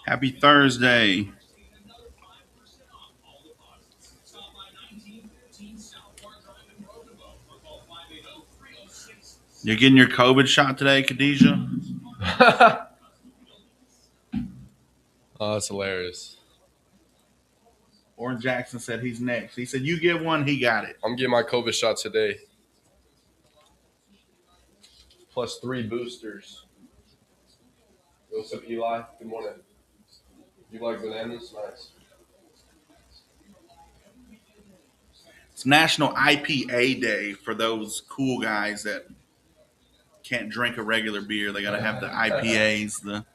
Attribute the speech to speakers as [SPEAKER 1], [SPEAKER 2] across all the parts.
[SPEAKER 1] Happy Thursday. You're getting your COVID shot today, Khadijah?
[SPEAKER 2] Oh, that's hilarious.
[SPEAKER 1] Oran Jackson said he's next. He said, you get one, he got it.
[SPEAKER 2] I'm getting my COVID shot today. Plus 3 boosters. What's up, Eli? Good morning. You like bananas? Nice.
[SPEAKER 1] It's National IPA Day for those cool guys that can't drink a regular beer. They got to have the IPAs.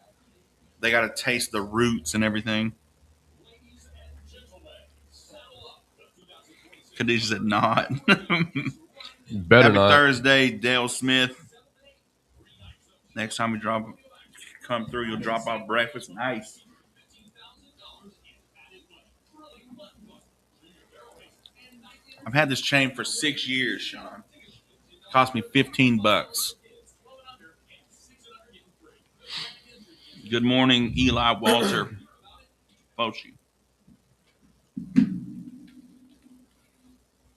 [SPEAKER 1] They got to taste the roots and everything. Khadijah said not.
[SPEAKER 2] Better
[SPEAKER 1] Happy
[SPEAKER 2] not.
[SPEAKER 1] Thursday, Dale Smith. Next time we come through, you'll drop off breakfast. Nice. I've had this chain for 6 years, Sean. It cost me $15. Good morning, Eli Walter Foshi.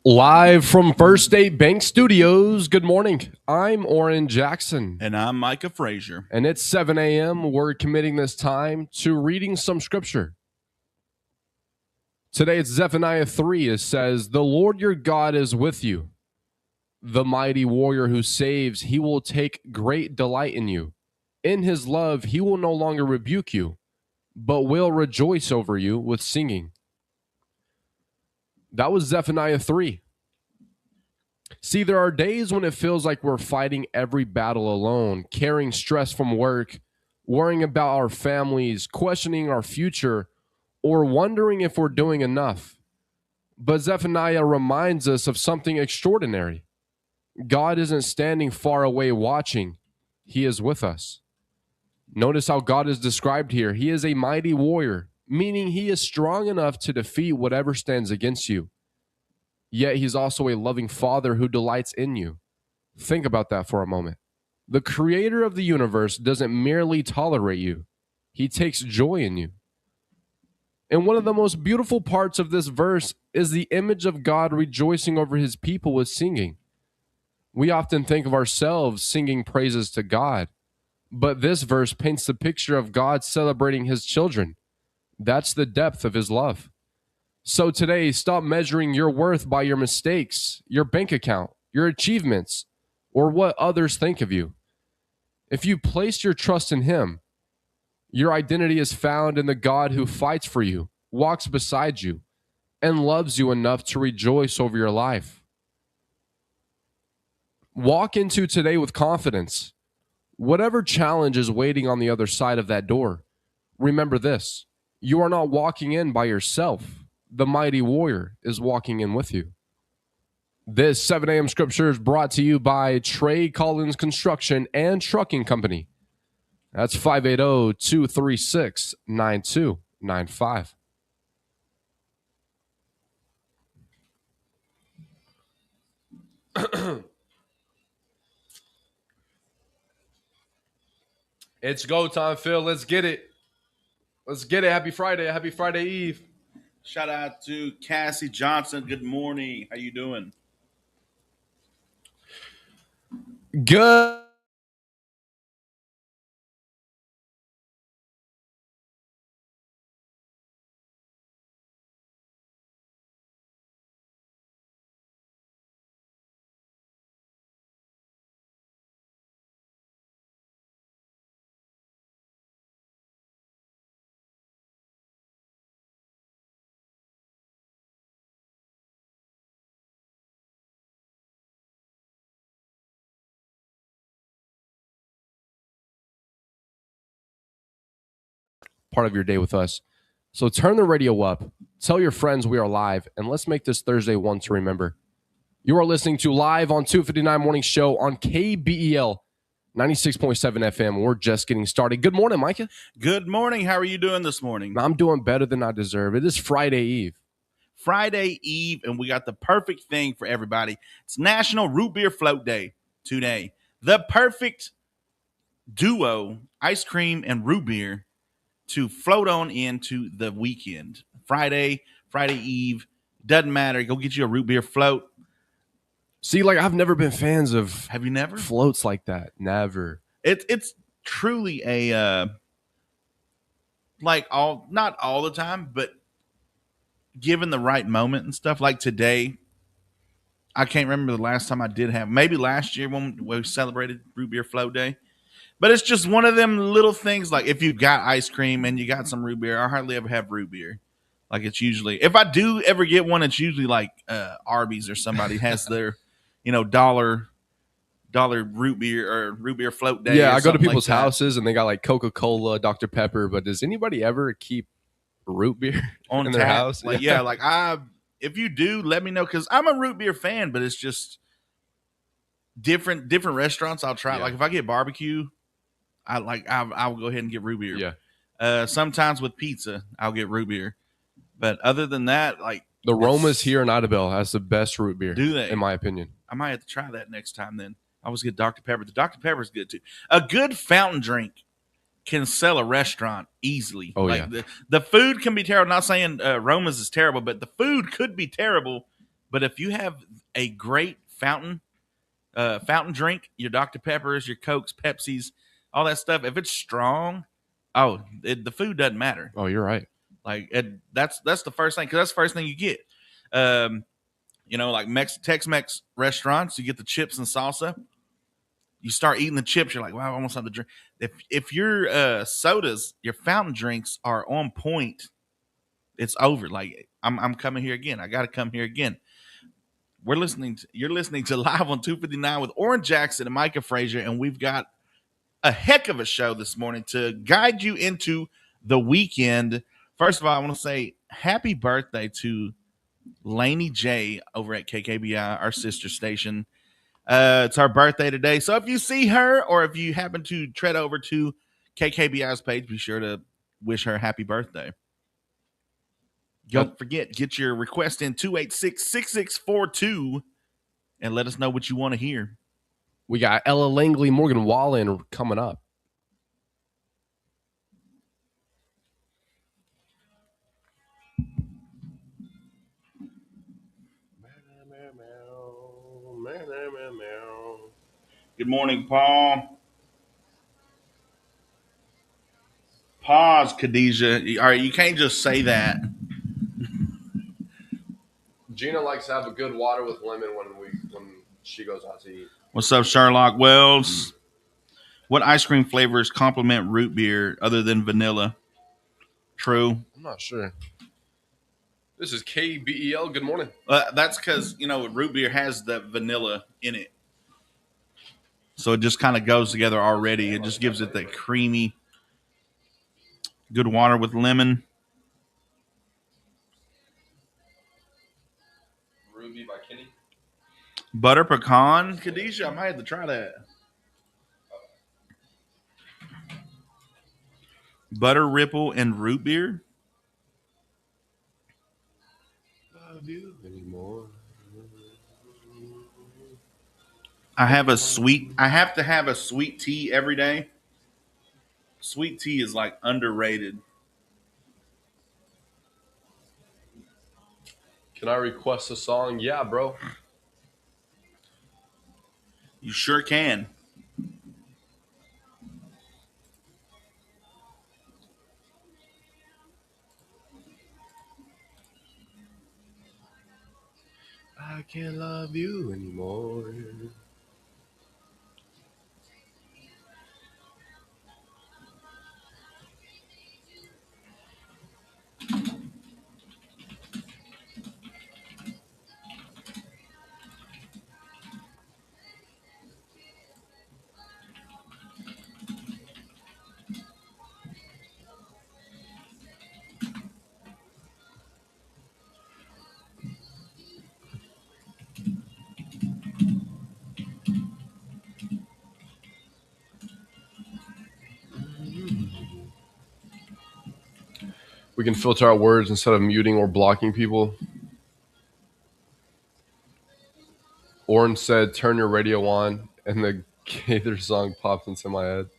[SPEAKER 2] Live from First State Bank Studios. Good morning. I'm Oran Jackson.
[SPEAKER 1] And I'm Micah Frazier.
[SPEAKER 2] And it's 7 a.m. We're committing this time to reading some scripture. Today it's Zephaniah 3. It says, "The Lord your God is with you. The mighty warrior who saves, he will take great delight in you. In his love, he will no longer rebuke you, but will rejoice over you with singing." That was Zephaniah 3. See, there are days when it feels like we're fighting every battle alone, carrying stress from work, worrying about our families, questioning our future, or wondering if we're doing enough. But Zephaniah reminds us of something extraordinary. God isn't standing far away watching. He is with us. Notice how God is described here. He is a mighty warrior, meaning he is strong enough to defeat whatever stands against you. Yet he's also a loving father who delights in you. Think about that for a moment. The creator of the universe doesn't merely tolerate you. He takes joy in you. And one of the most beautiful parts of this verse is the image of God rejoicing over his people with singing. We often think of ourselves singing praises to God, but this verse paints the picture of God celebrating his children. That's the depth of his love. So today, stop measuring your worth by your mistakes, your bank account, your achievements, or what others think of you. If you place your trust in him, your identity is found in the God who fights for you, walks beside you, and loves you enough to rejoice over your life. Walk into today with confidence. Whatever challenge is waiting on the other side of that door, remember this: you are not walking in by yourself. The mighty warrior is walking in with you. This 7 a.m. scripture is brought to you by Trey Collins Construction and Trucking Company. That's 580-236-9295. It's go time, Phil. Let's get it. Let's get it. Happy Friday. Happy Friday Eve.
[SPEAKER 1] Shout out to Cassie Johnson. Good morning. How you doing?
[SPEAKER 2] Good. Part of your day with us. So turn the radio up, tell your friends we are live, and let's make this Thursday one to remember. You are listening to Live on 259 Morning Show on KBEL 96.7 FM. We're just getting started. Good morning, Micah.
[SPEAKER 1] Good morning. How are you doing this morning?
[SPEAKER 2] I'm doing better than I deserve. It is Friday Eve.
[SPEAKER 1] Friday Eve, and we got the perfect thing for everybody. It's National Root Beer Float Day today. The perfect duo, ice cream and root beer, to float on into the weekend. Friday Eve, doesn't matter. Go get you a root beer float.
[SPEAKER 2] See, like I've never been fans of
[SPEAKER 1] Have you never?
[SPEAKER 2] floats like that. Never.
[SPEAKER 1] It's truly a like not all the time, but given the right moment and stuff. Like today, I can't remember the last time I did have. Maybe last year when we celebrated root beer float day. But it's just one of them little things. Like if you've got ice cream and you got some root beer, I hardly ever have root beer. Like it's usually, if I do ever get one, it's usually like Arby's or somebody has their, dollar root beer or root beer float day.
[SPEAKER 2] Yeah,
[SPEAKER 1] or
[SPEAKER 2] I go to
[SPEAKER 1] something
[SPEAKER 2] people's
[SPEAKER 1] like that.
[SPEAKER 2] houses and they got like Coca-Cola, Dr. Pepper, but does anybody ever keep root beer
[SPEAKER 1] On
[SPEAKER 2] in their
[SPEAKER 1] tap.
[SPEAKER 2] house?
[SPEAKER 1] Like if you do, let me know because I'm a root beer fan, but it's just different restaurants. I'll try.
[SPEAKER 2] Yeah.
[SPEAKER 1] Like if I get barbecue, I'll go ahead and get root beer.
[SPEAKER 2] Yeah.
[SPEAKER 1] Sometimes with pizza, I'll get root beer. But other than that, like
[SPEAKER 2] The Roma's here in Idabel has the best root beer.
[SPEAKER 1] Do they?
[SPEAKER 2] In my opinion.
[SPEAKER 1] I might have to try that next time then. I always get Dr. Pepper. The Dr. Pepper is good too. A good fountain drink can sell a restaurant easily.
[SPEAKER 2] Oh,
[SPEAKER 1] like
[SPEAKER 2] yeah.
[SPEAKER 1] The food can be terrible. I'm not saying Roma's is terrible, but the food could be terrible. But if you have a great fountain drink, your Dr. Peppers, your Cokes, Pepsis, all that stuff, if it's strong, the food doesn't matter.
[SPEAKER 2] Oh, you're right.
[SPEAKER 1] Like that's the first thing because that's the first thing you get. Like Tex-Mex restaurants, you get the chips and salsa. You start eating the chips, you're like, wow, I almost have to drink. If your sodas, your fountain drinks are on point, it's over. Like I'm coming here again. I got to come here again. You're listening to Live on 259 with Oran Jackson and Micah Frazier, and we've got a heck of a show this morning to guide you into the weekend. First of all, I want to say happy birthday to Lainey J over at KKBI, our sister station. It's her birthday today. So if you see her or if you happen to tread over to KKBI's page, be sure to wish her happy birthday. Don't forget, get your request in 286-6642 and let us know what you want to hear.
[SPEAKER 2] We got Ella Langley, Morgan Wallen coming up.
[SPEAKER 1] Good morning, Paul. Pause, Khadijah. All right, you can't just say that.
[SPEAKER 2] Gina likes to have a good water with lemon when she goes out to eat.
[SPEAKER 1] What's up, Sherlock Wells? What ice cream flavors complement root beer other than vanilla? True.
[SPEAKER 2] I'm not sure. This is KBEL. Good morning.
[SPEAKER 1] That's because, root beer has the vanilla in it. So it just kind of goes together already. It just gives it that creamy, good water with lemon.
[SPEAKER 2] Ruby by Kenny.
[SPEAKER 1] Butter pecan. Khadijah, I might have to try that. Butter ripple and root beer.
[SPEAKER 2] Love you anymore.
[SPEAKER 1] I have to have a sweet tea every day. Sweet tea is like underrated.
[SPEAKER 2] Can I request a song? Yeah, bro.
[SPEAKER 1] You sure can.
[SPEAKER 2] I can't love you anymore. We can filter our words instead of muting or blocking people. Oran said, turn your radio on, and the Gaither song popped into my head.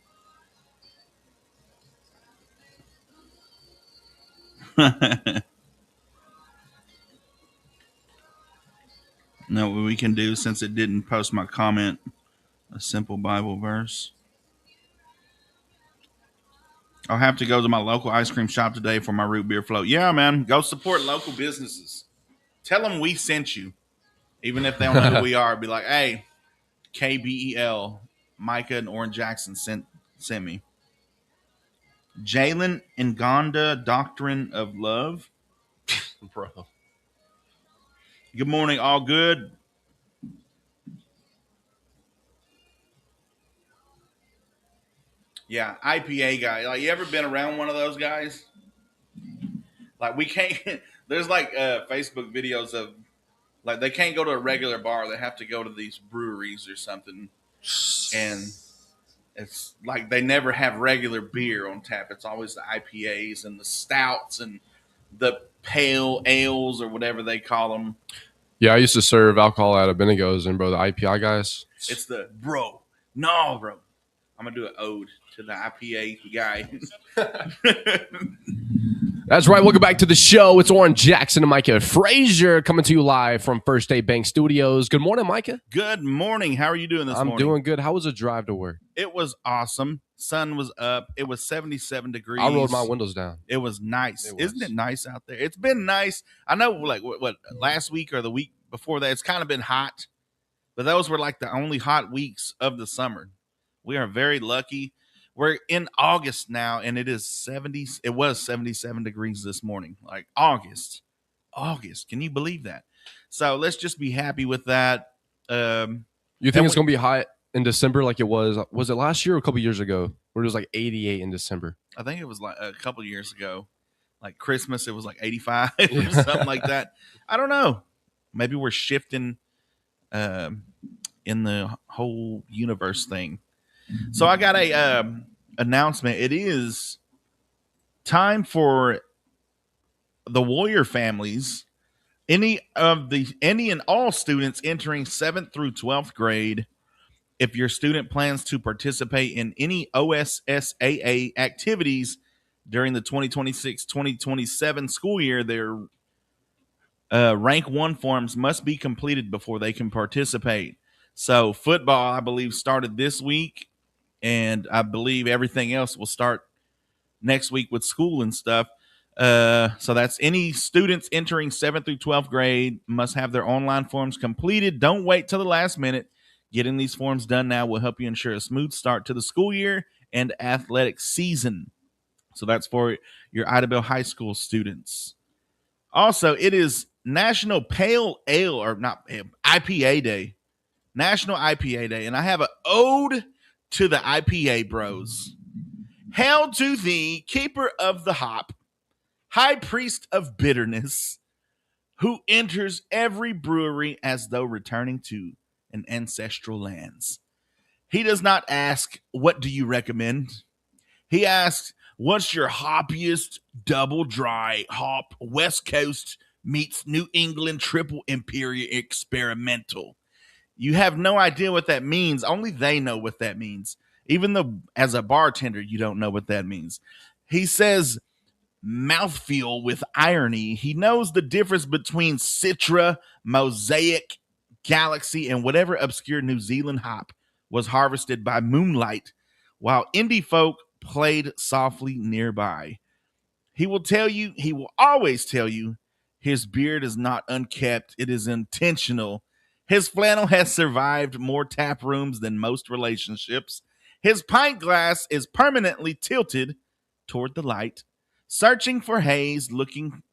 [SPEAKER 1] Know what we can do since it didn't post my comment? A simple Bible verse. I'll have to go to my local ice cream shop today for my root beer float. Yeah, man. Go support local businesses. Tell them we sent you. Even if they don't know who we are, be like, hey, KBEL, Micah and Oran Jackson sent me. Jalen Nganda, Doctrine of Love.
[SPEAKER 2] Bro.
[SPEAKER 1] Good morning, all good. Yeah, IPA guy. Like, you ever been around one of those guys? Like, we can't. There's like Facebook videos of like they can't go to a regular bar. They have to go to these breweries or something, and it's like they never have regular beer on tap. It's always the IPAs and the stouts and the pale ales or whatever they call them.
[SPEAKER 2] Yeah, I used to serve alcohol at Abednego's, and bro, the IPI guys.
[SPEAKER 1] It's the bro. No, bro. I'm gonna do an ode to the IPA guy.
[SPEAKER 2] That's right. Welcome back to the show. It's Oran Jackson and Micah Frazier coming to you live from First State Bank Studios. Good morning, Micah.
[SPEAKER 1] Good morning. How are you doing this morning?
[SPEAKER 2] I'm doing good. How was the drive to work?
[SPEAKER 1] It was awesome. Sun was up. It was 77 degrees.
[SPEAKER 2] I rolled my windows down.
[SPEAKER 1] It was nice. Isn't it nice out there? It's been nice. I know, like, what last week or the week before that, it's kind of been hot. But those were like the only hot weeks of the summer. We are very lucky. We're in August now, and it is 70. It was 77 degrees this morning. Like August. Can you believe that? So let's just be happy with that.
[SPEAKER 2] You think it's going to be hot in December like it was? Was it last year or a couple years ago where it was like 88 in December?
[SPEAKER 1] I think it was like a couple of years ago. Like Christmas, it was like 85 or something like that. I don't know. Maybe we're shifting in the whole universe thing. So I got a announcement. It is time for the Warrior families, any and all students entering 7th through 12th grade. If your student plans to participate in any OSSAA activities during the 2026-2027 school year, their rank 1 forms must be completed before they can participate. So football, I believe, started this week, and I believe everything else will start next week with school and stuff. So that's any students entering 7th through 12th grade must have their online forms completed. Don't wait till the last minute. Getting these forms done now will help you ensure a smooth start to the school year and athletic season. So that's for your Idabel High School students. Also, it is National Pale Ale, or not Pale, IPA Day. National IPA Day. And I have an ode to the IPA bros. Hail to thee, keeper of the hop, high priest of bitterness, who enters every brewery as though returning to an ancestral lands. He does not ask, what do you recommend? He asks, what's your hoppiest double dry hop West Coast meets New England triple imperial experimental? You have no idea what that means. Only they know what that means. Even though as a bartender, you don't know what that means. He says, mouthfeel with irony. He knows the difference between Citra, Mosaic, Galaxy, and whatever obscure New Zealand hop was harvested by moonlight while indie folk played softly nearby. He will always tell you, his beard is not unkept. It is intentional. His flannel has survived more tap rooms than most relationships. His pint glass is permanently tilted toward the light, searching for haze, looking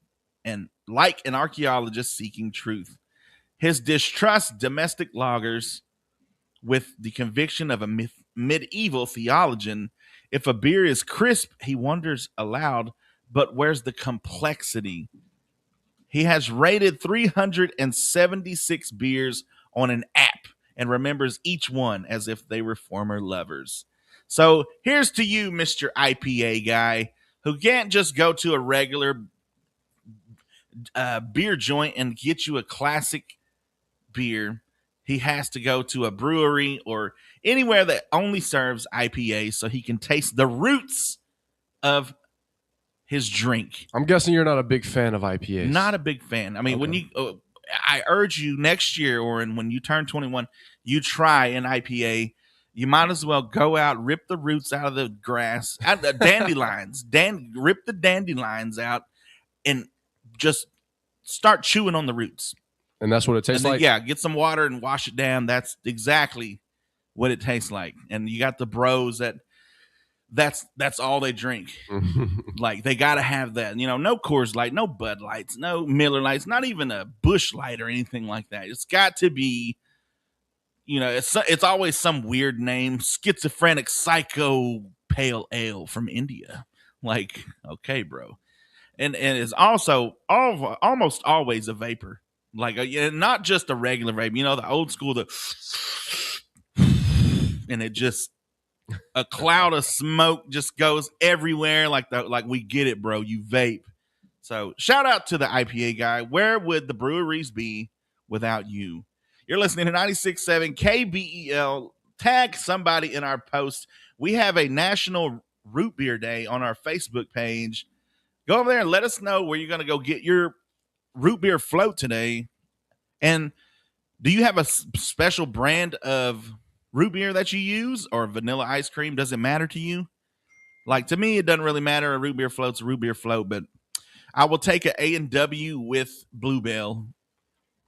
[SPEAKER 1] and like an archaeologist seeking truth. His distrust domestic lagers with the conviction of a medieval theologian. If a beer is crisp, he wonders aloud, but where's the complexity? He has rated 376 beers on an app and remembers each one as if they were former lovers. So here's to you, Mr. IPA guy, who can't just go to a regular beer joint and get you a classic beer. He has to go to a brewery or anywhere that only serves IPA so he can taste the roots of his drink.
[SPEAKER 2] I'm guessing you're not a big fan of IPAs.
[SPEAKER 1] Not a big fan. I mean, when you, I urge you next year, Oran, when you turn 21, you try an IPA. You might as well go out, rip the roots out of the grass, out the dandelions, rip the dandelions out, and just start chewing on the roots.
[SPEAKER 2] And that's what it tastes
[SPEAKER 1] then,
[SPEAKER 2] like?
[SPEAKER 1] Yeah, get some water and wash it down. That's exactly what it tastes like. And you got the bros that's all they drink. Like, they got to have that. You know, no Coors Light, no Bud Lights, no Miller Lights, not even a Busch Light or anything like that. It's got to be, you know, it's always some weird name, schizophrenic psycho pale ale from India. Like, okay, bro. And it's also almost always a vapor. Like, not just a regular vape. You know, the old school, and it just, a cloud of smoke just goes everywhere. Like we get it, bro. You vape. So shout out to the IPA guy. Where would the breweries be without you? You're listening to 96.7 KBEL. Tag somebody in our post. We have a National Root Beer Day on our Facebook page. Go over there and let us know where you're going to go get your root beer float today. And do you have a special brand of root beer that you use, or vanilla ice cream? Does it matter to you? Like, to me, it doesn't really matter. A root beer float's a root beer float, but I will take an A&W with Bluebell.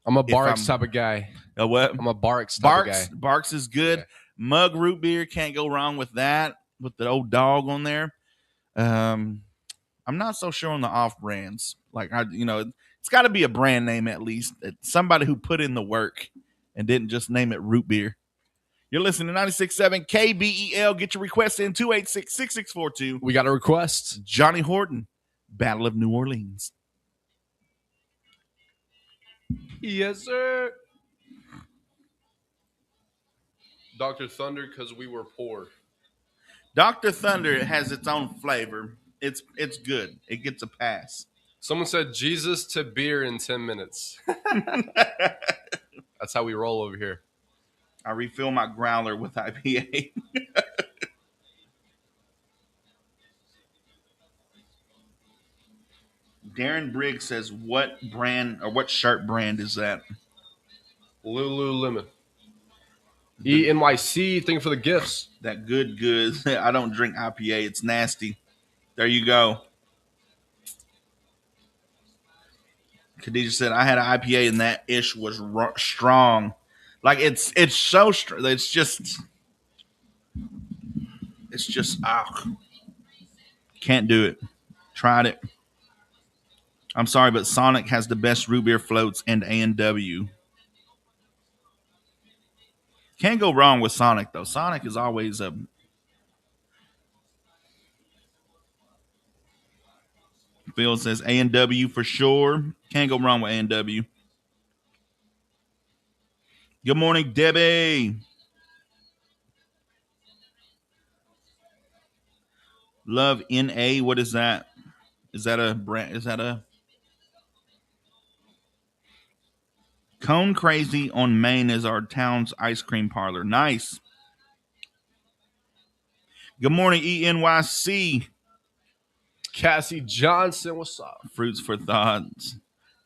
[SPEAKER 2] I'm a Barks type of guy.
[SPEAKER 1] A what?
[SPEAKER 2] I'm a Barks type of guy.
[SPEAKER 1] Barks is good. Yeah. Mug root beer, can't go wrong with that, with the old dog on there. I'm not so sure on the off brands. Like, it's got to be a brand name at least. Somebody who put in the work and didn't just name it root beer. You're listening to 96.7 KBEL. Get your requests in 286-6642.
[SPEAKER 2] We got a request.
[SPEAKER 1] Johnny Horton, Battle of New Orleans.
[SPEAKER 2] Yes, sir. Dr. Thunder, because we were poor.
[SPEAKER 1] Dr. Thunder has its own flavor. It's good. It gets a pass.
[SPEAKER 2] Someone said Jesus to beer in 10 minutes. That's how we roll over here.
[SPEAKER 1] I refill my growler with IPA. Darren Briggs says, what brand or what shirt brand is that?
[SPEAKER 2] Lululemon. ENYC, thank you for the gifts.
[SPEAKER 1] That good. I don't drink IPA. It's nasty. There you go. Khadijah said, I had an IPA and that ish was strong. Like, it's so strong. It's just, can't do it. Tried it. I'm sorry, but Sonic has the best root beer floats and A&W. Can't go wrong with Sonic, though. Sonic is always a... Phil says A&W for sure. Can't go wrong with A&W. Good morning, Debbie. Love NA. What is that? Is that a brand? Is that a... Cone Crazy on Main is our town's ice cream parlor. Nice. Good morning, ENYC.
[SPEAKER 2] Cassie Johnson, what's up?
[SPEAKER 1] Fruits for Thoughts.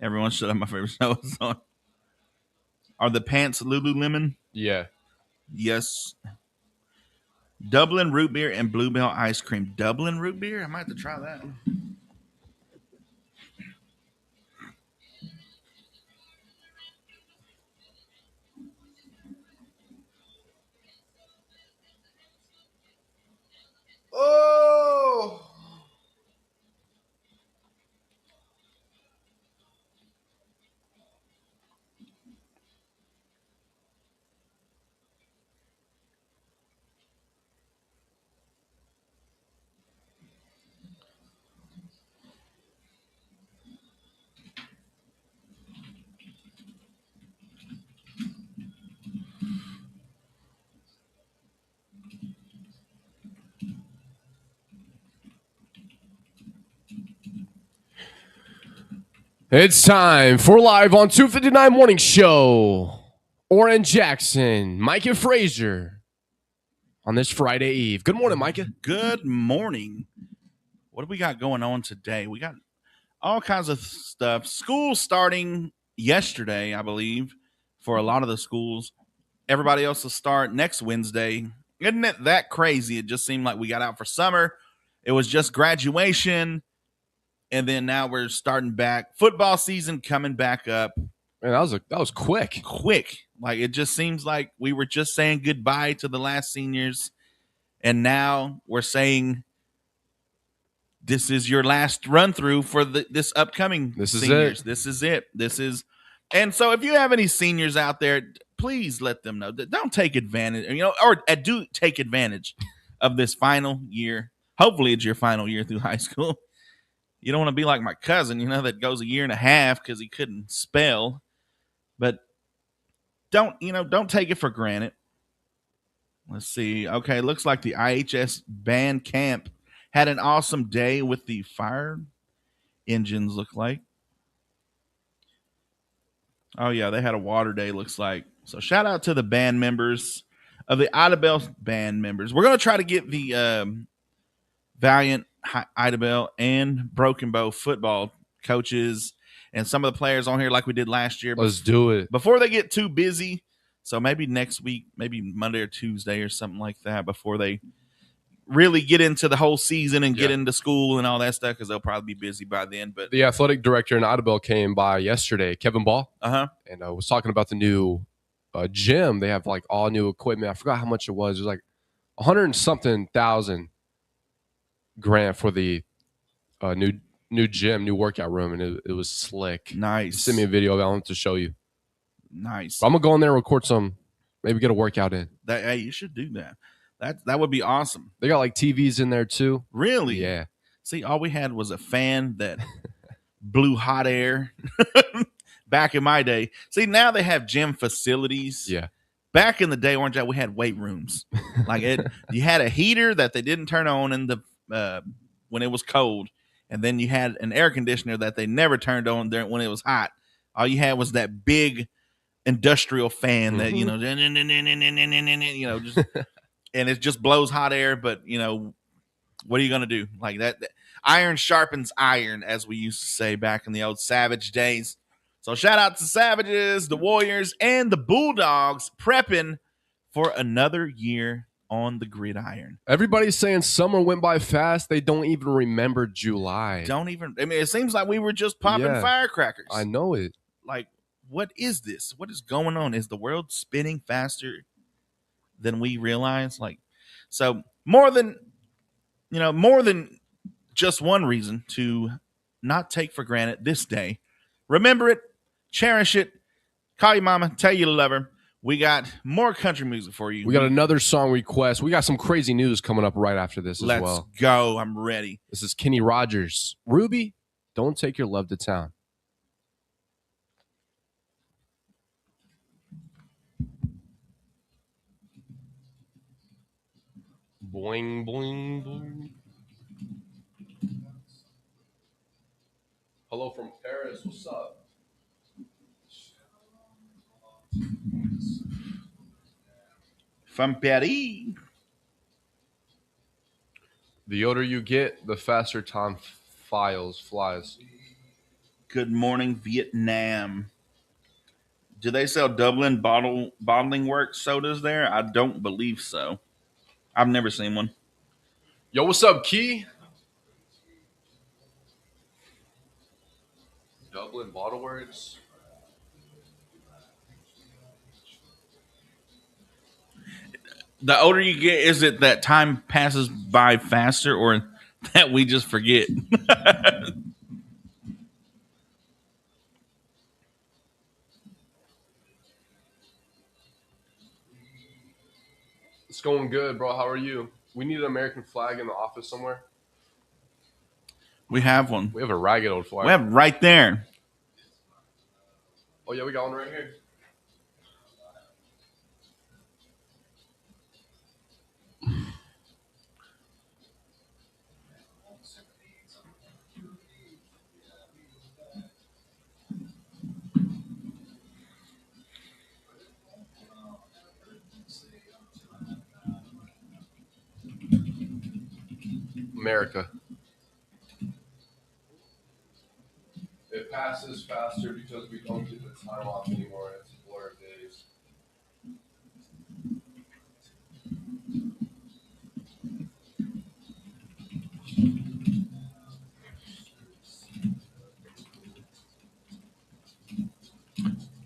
[SPEAKER 1] Everyone should have my favorite show on. Are the pants Lululemon?
[SPEAKER 2] Yeah.
[SPEAKER 1] Yes. Dublin root beer and Bluebell ice cream. Dublin root beer? I might have to try that.
[SPEAKER 2] Oh! It's time for Live on 259 Morning Show. Oran Jackson, Micah Frazier on this Friday Eve. Good morning, Micah.
[SPEAKER 1] Good morning. what do we got going on today? We got all kinds of stuff. School starting yesterday, I believe, for a lot of the schools. Everybody else will start next Wednesday. Isn't it that crazy? It just seemed like we got out for summer. It was just graduation. And then now we're starting back. Football season coming back up.
[SPEAKER 2] Man, that was quick.
[SPEAKER 1] Quick. Like it just seems like we were just saying goodbye to the last seniors. And now we're saying this is your last run through for this upcoming seniors. This is it. And so if you have any seniors out there, please let them know that don't take advantage, or do take advantage of this final year. Hopefully it's your final year through high school. You don't want to be like my cousin, that goes a year and a half because he couldn't spell. But don't take it for granted. Let's see. Okay, looks like the IHS band camp had an awesome day with the fire engines, look like. Oh, yeah, they had a water day, looks like. So shout out to the band members of the Idabel band members. We're going to try to get the Valiant, Idabel, and Broken Bow football coaches and some of the players on here like we did last year.
[SPEAKER 2] Let's do it.
[SPEAKER 1] Before they get too busy. So maybe next week, maybe Monday or Tuesday or something like that before they really get into the whole season and get into school and all that stuff because they'll probably be busy by then. But
[SPEAKER 2] the athletic director in Idabel came by yesterday, Kevin Ball,
[SPEAKER 1] and
[SPEAKER 2] was talking about the new gym. They have like all new equipment. I forgot how much it was. It was like 100 and something thousand grant for the new gym, new workout room, and it was slick.
[SPEAKER 1] Nice.
[SPEAKER 2] Send me a video. I want to show you.
[SPEAKER 1] Nice.
[SPEAKER 2] But I'm gonna go in there and record some. Maybe get a workout in.
[SPEAKER 1] Hey, you should do that. That would be awesome.
[SPEAKER 2] They got like TVs in there too.
[SPEAKER 1] Really?
[SPEAKER 2] Yeah.
[SPEAKER 1] See, all we had was a fan that blew hot air back in my day. See, now they have gym facilities.
[SPEAKER 2] Yeah.
[SPEAKER 1] Back in the day, Orange, we had weight rooms. Like you had a heater that they didn't turn on in the when it was cold, and then you had an air conditioner that they never turned on when it was hot. All you had was that big industrial fan that just and it just blows hot air. But what are you gonna do? Like that iron sharpens iron, as we used to say back in the old Savage days. So shout out to Savages, the Warriors, and the Bulldogs prepping for another year on the gridiron.
[SPEAKER 2] Everybody's saying summer went by fast. They don't even remember July.
[SPEAKER 1] It seems like we were just popping firecrackers.
[SPEAKER 2] I know it.
[SPEAKER 1] Like, what is this? What is going on? Is the world spinning faster than we realize? Like, so more than just one reason to not take for granted this day. Remember it, cherish it, call your mama, tell you love her. We got more country music for you.
[SPEAKER 2] We got another song request. We got some crazy news coming up right after this as well.
[SPEAKER 1] Let's go. I'm ready.
[SPEAKER 2] This is Kenny Rogers. Ruby, don't take your love to town. Boing, boing, boing. Hello from Paris. What's up?
[SPEAKER 1] From Paris.
[SPEAKER 2] The older you get, the faster time flies.
[SPEAKER 1] Good morning, Vietnam. Do they sell Dublin bottling works sodas there? I don't believe so. I've never seen one.
[SPEAKER 2] Yo, what's up, Key? Dublin Bottle Works.
[SPEAKER 1] The older you get, is it that time passes by faster or that we just forget?
[SPEAKER 2] It's going good, bro. How are you? We need an American flag in the office somewhere.
[SPEAKER 1] We have one.
[SPEAKER 2] We have a ragged old flag.
[SPEAKER 1] We have right there.
[SPEAKER 2] Oh, yeah, we got one right here. America. passes faster because we don't get the time off anymore. It's a blur of days.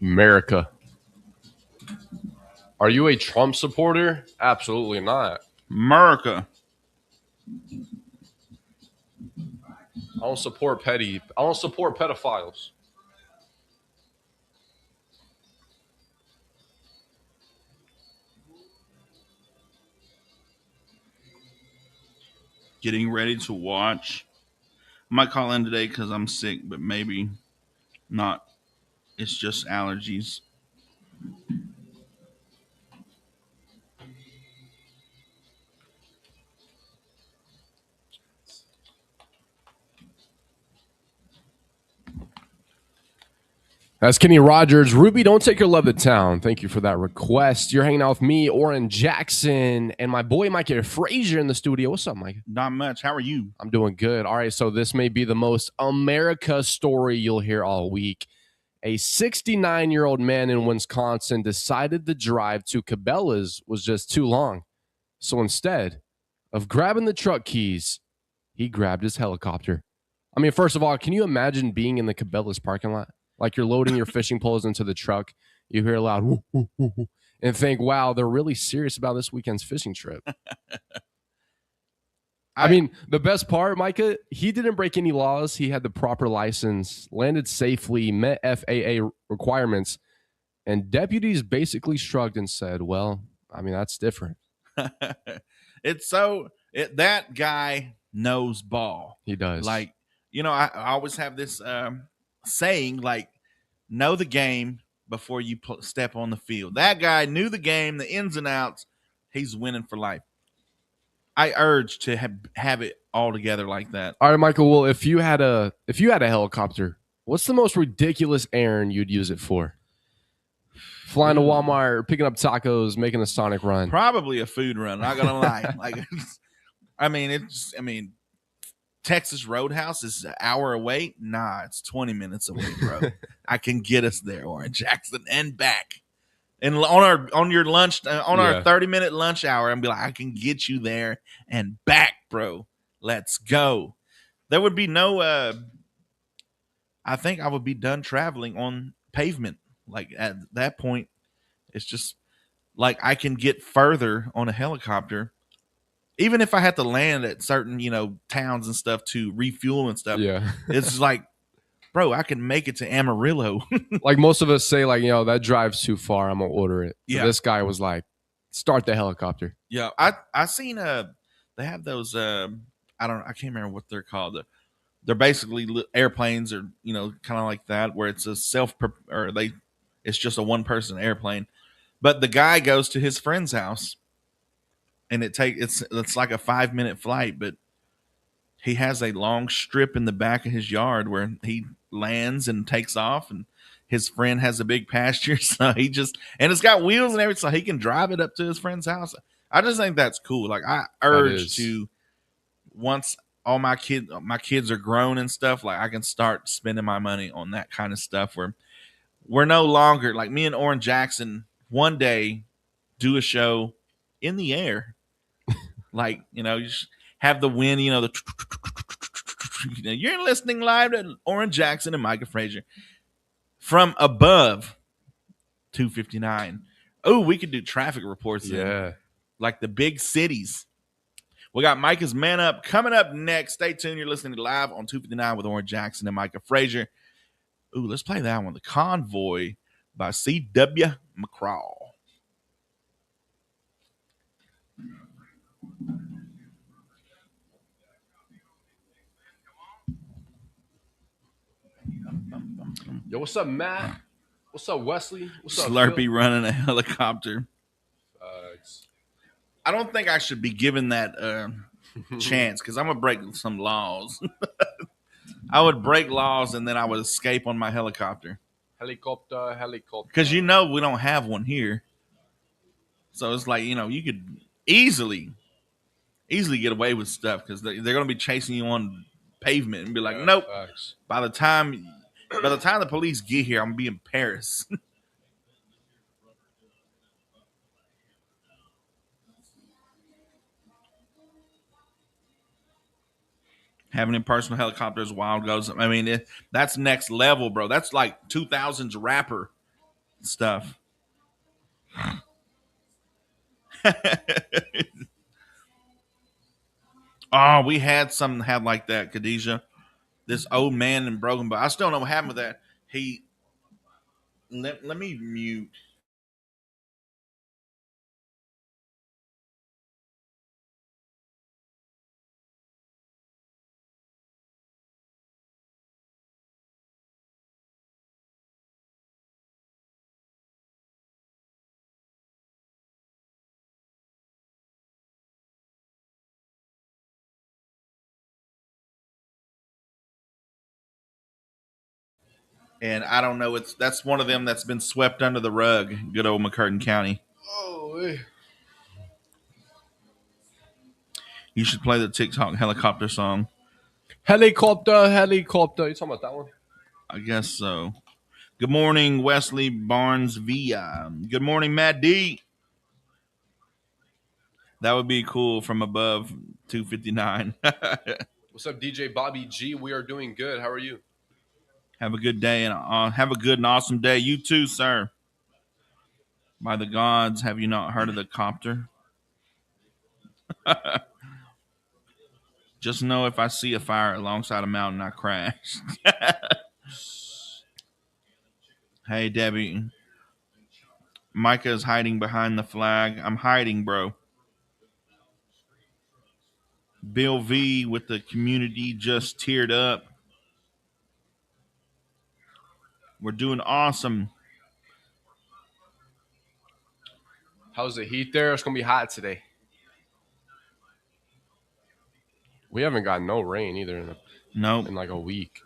[SPEAKER 2] America. Are you a Trump supporter? Absolutely not.
[SPEAKER 1] America.
[SPEAKER 2] I don't support pedophiles.
[SPEAKER 1] Getting ready to watch. I might call in today because I'm sick, but maybe not. It's just allergies.
[SPEAKER 2] That's Kenny Rogers. Ruby, don't take your love to town. Thank you for that request. You're hanging out with me, Oran Jackson, and my boy Micah Frazier in the studio. What's up, Micah?
[SPEAKER 1] Not much. How are you?
[SPEAKER 2] I'm doing good. All right, so this may be the most America story you'll hear all week. A 69-year-old man in Wisconsin decided the drive to Cabela's was just too long. So instead of grabbing the truck keys, he grabbed his helicopter. I mean, first of all, can you imagine being in the Cabela's parking lot? Like you're loading your fishing poles into the truck, you hear a loud whoo, whoo, whoo, whoo, and think, wow, they're really serious about this weekend's fishing trip. I mean, the best part, Micah, he didn't break any laws. He had the proper license, landed safely, met FAA requirements, and deputies basically shrugged and said, well, I mean, that's different.
[SPEAKER 1] That guy knows ball.
[SPEAKER 2] He does.
[SPEAKER 1] Like, I always have this saying, like, know the game before you step on the field. That guy knew the game, the ins and outs. He's winning for life. I urge to have it all together like that.
[SPEAKER 2] All right, Michael. Well, if you had a helicopter, what's the most ridiculous errand you'd use it for? Flying to Walmart, picking up tacos, making a Sonic run.
[SPEAKER 1] Probably a food run. Not gonna lie. Texas Roadhouse is an hour away. Nah, it's 20 minutes away, bro. I can get us there, Oran Jackson, and back. And on your lunch, our 30-minute lunch hour, and be like, I can get you there and back, bro. Let's go. There would be no. I think I would be done traveling on pavement. Like at that point, it's just like I can get further on a helicopter. Even if I had to land at certain, towns and stuff to refuel and stuff, it's like, bro, I can make it to Amarillo.
[SPEAKER 2] Like most of us say, like, that drive's too far. I'm gonna order it.
[SPEAKER 1] Yeah.
[SPEAKER 2] So this guy was like, start the helicopter.
[SPEAKER 1] Yeah, I seen they have those I can't remember what they're called. They're basically airplanes, or kind of like that, where it's a it's just a one person airplane, but the guy goes to his friend's house. And it's like a 5-minute flight, but he has a long strip in the back of his yard where he lands and takes off, and his friend has a big pasture, so and it's got wheels and everything, so he can drive it up to his friend's house. I just think that's cool. Like I urge to, once all my kids are grown and stuff, like I can start spending my money on that kind of stuff where we're no longer like me and Oran Jackson one day do a show in the air. Like, you just have the wind, you're listening live to Oran Jackson and Micah Frazier from above 259. Oh, we could do traffic reports.
[SPEAKER 2] Yeah.
[SPEAKER 1] Like the big cities. We got Micah's Man Up coming up next. Stay tuned. You're listening to Live on 259 with Oran Jackson and Micah Frazier. Ooh, let's play that one. The Convoy by C.W. McCraw.
[SPEAKER 2] Yo, what's up, Matt? What's up, Wesley? What's up,
[SPEAKER 1] Slurpee
[SPEAKER 2] Phil?
[SPEAKER 1] running a helicopter. I don't think I should be given that chance because I'm going to break some laws. I would break laws and then I would escape on my helicopter.
[SPEAKER 2] Helicopter.
[SPEAKER 1] Because we don't have one here. So it's like, you could easily get away with stuff because they're going to be chasing you on pavement and be like, nope.
[SPEAKER 2] Facts.
[SPEAKER 1] By the time By the time the police get here, I'm gonna be in Paris. Having a personal helicopter is wild goes. I mean, that's next level, bro. That's like 2000s rapper stuff. Oh, we had something had like that, Khadijah. This old man in Broken, but I still don't know what happened with that. He let me mute. And I don't know. That's one of them that's been swept under the rug. Good old McCurtain County.
[SPEAKER 2] Oh,
[SPEAKER 1] You should play the TikTok helicopter song.
[SPEAKER 2] helicopter, helicopter. You talking about that one?
[SPEAKER 1] I guess so. Good morning, Wesley Barnes Via. Good morning, Matt D. That would be cool from above 259.
[SPEAKER 2] What's up, DJ Bobby G? We are doing good. How are you?
[SPEAKER 1] Have a good day and have a good and awesome day. You too, sir. By the gods, have you not heard of the copter? Just know if I see a fire alongside a mountain, I crash. Hey, Debbie. Micah is hiding behind the flag. I'm hiding, bro. Bill V with the community just teared up. We're doing awesome.
[SPEAKER 2] How's the heat there? It's gonna be hot today. We haven't got no rain either
[SPEAKER 1] Nope.
[SPEAKER 2] in like a week.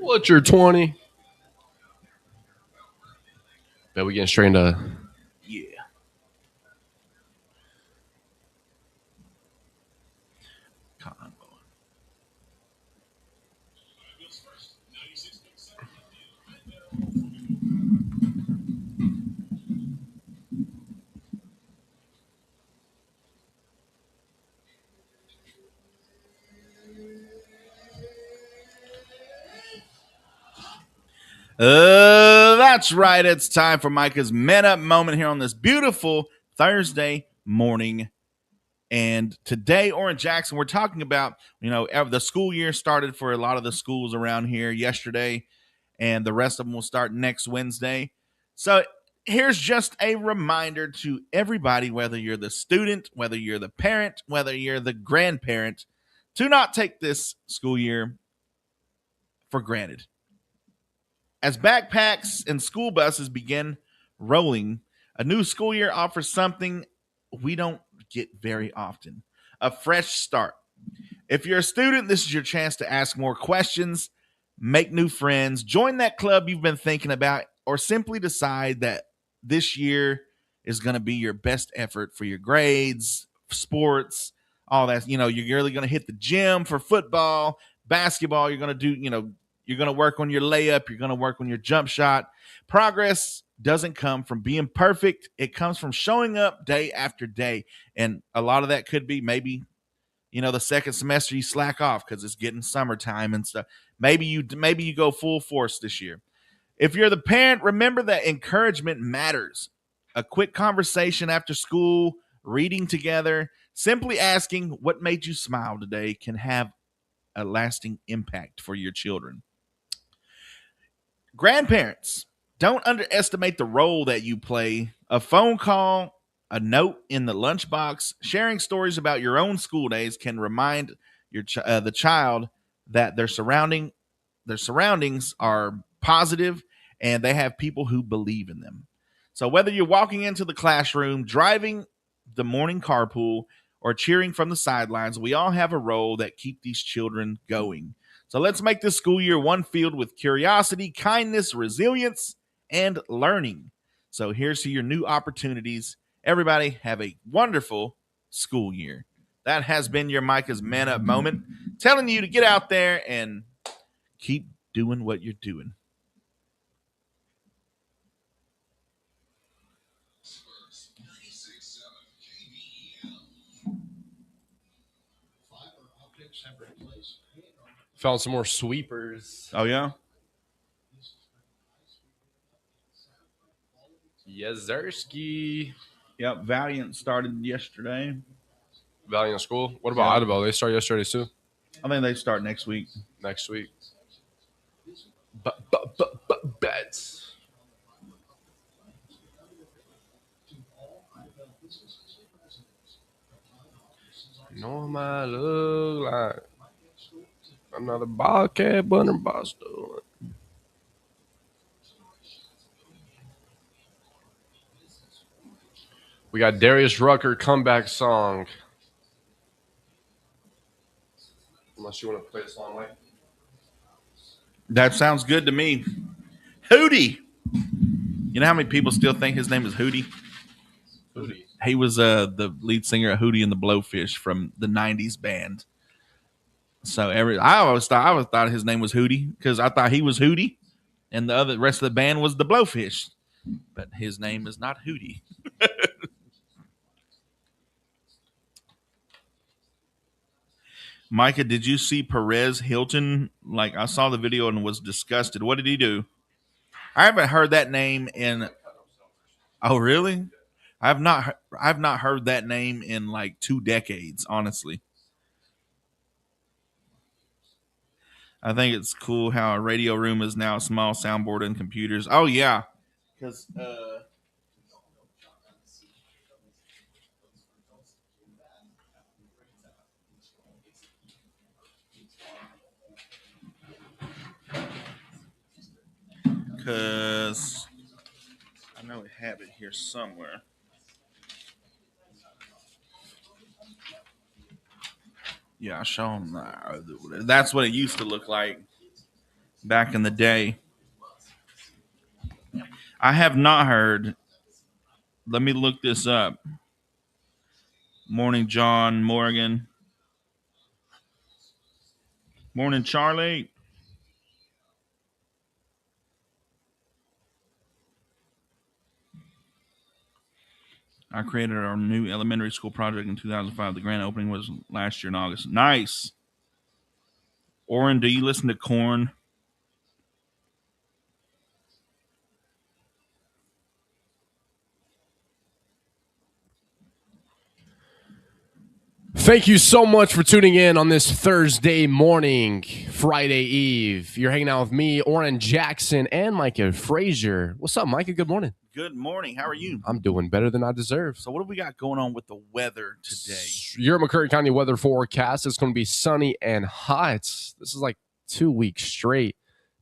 [SPEAKER 2] What's your 20? Bet we getting straight into.
[SPEAKER 1] Yeah. That's right. It's time for Micah's Men Up moment here on this beautiful Thursday morning. And today, Oran Jackson, we're talking about, the school year started for a lot of the schools around here yesterday, and the rest of them will start next Wednesday. So here's just a reminder to everybody, whether you're the student, whether you're the parent, whether you're the grandparent, to not take this school year for granted. As backpacks and school buses begin rolling, a new school year offers something we don't get very often: a fresh start. If you're a student, this is your chance to ask more questions, make new friends, join that club you've been thinking about, or simply decide that this year is going to be your best effort for your grades, sports, all that. You're really going to hit the gym for football, basketball. You're going to do, you're going to work on your layup. You're going to work on your jump shot. Progress doesn't come from being perfect. It comes from showing up day after day. And a lot of that could be maybe, the second semester you slack off because it's getting summertime and stuff. Maybe you go full force this year. If you're the parent, remember that encouragement matters. A quick conversation after school, reading together, simply asking what made you smile today can have a lasting impact for your children. Grandparents, don't underestimate the role that you play. A phone call, A note in the lunchbox. Sharing stories about your own school days can remind the child that their surroundings are positive and they have people who believe in them. So whether you're walking into the classroom, driving the morning carpool, or cheering from the sidelines, we all have a role that keep these children going. So let's make this school year one filled with curiosity, kindness, resilience, and learning. So here's to your new opportunities. Everybody have a wonderful school year. That has been your Micah's Man Up moment, telling you to get out there and keep doing what you're doing.
[SPEAKER 2] Found some more sweepers.
[SPEAKER 1] Oh, yeah?
[SPEAKER 2] Yezerski.
[SPEAKER 1] Yep, Valiant started yesterday.
[SPEAKER 2] Valiant School. What about Idabel? They started yesterday too.
[SPEAKER 1] I think they start next week.
[SPEAKER 2] Next week. Bets. Know what I look like? Another Bobcat Bunner Boston. We got Darius Rucker comeback song. Unless you want to play a song like
[SPEAKER 1] That sounds good to me. Hootie. You know how many people still think his name is Hootie?
[SPEAKER 2] Hootie.
[SPEAKER 1] He was the lead singer of Hootie and the Blowfish from the '90s band. So I always thought his name was Hootie because I thought he was Hootie, and the rest of the band was the Blowfish. But his name is not Hootie. Micah, did you see Perez Hilton? Like, I saw the video and was disgusted. What did he do? I haven't heard that name in. Oh, really? I've not heard that name in like 2 decades. Honestly, I think it's cool how a radio room is now a small soundboard and computers. Oh yeah, because I know we have it here somewhere. Yeah, I show them. That's what it used to look like back in the day. I have not heard. Let me look this up. Morning, John Morgan. Morning, Charlie. I created our new elementary school project in 2005. The grand opening was last year in August. Nice. Oran, do you listen to Korn?
[SPEAKER 2] Thank you so much for tuning in on this Thursday morning, Friday Eve. You're hanging out with me, Oran Jackson, and Micah Frazier. What's up, Micah? Good morning.
[SPEAKER 1] Good morning. How are you?
[SPEAKER 2] I'm doing better than I deserve.
[SPEAKER 1] So what do we got going on with the weather today?
[SPEAKER 2] Your McCurry County weather forecast is going to be sunny and hot. This is like 2 weeks straight,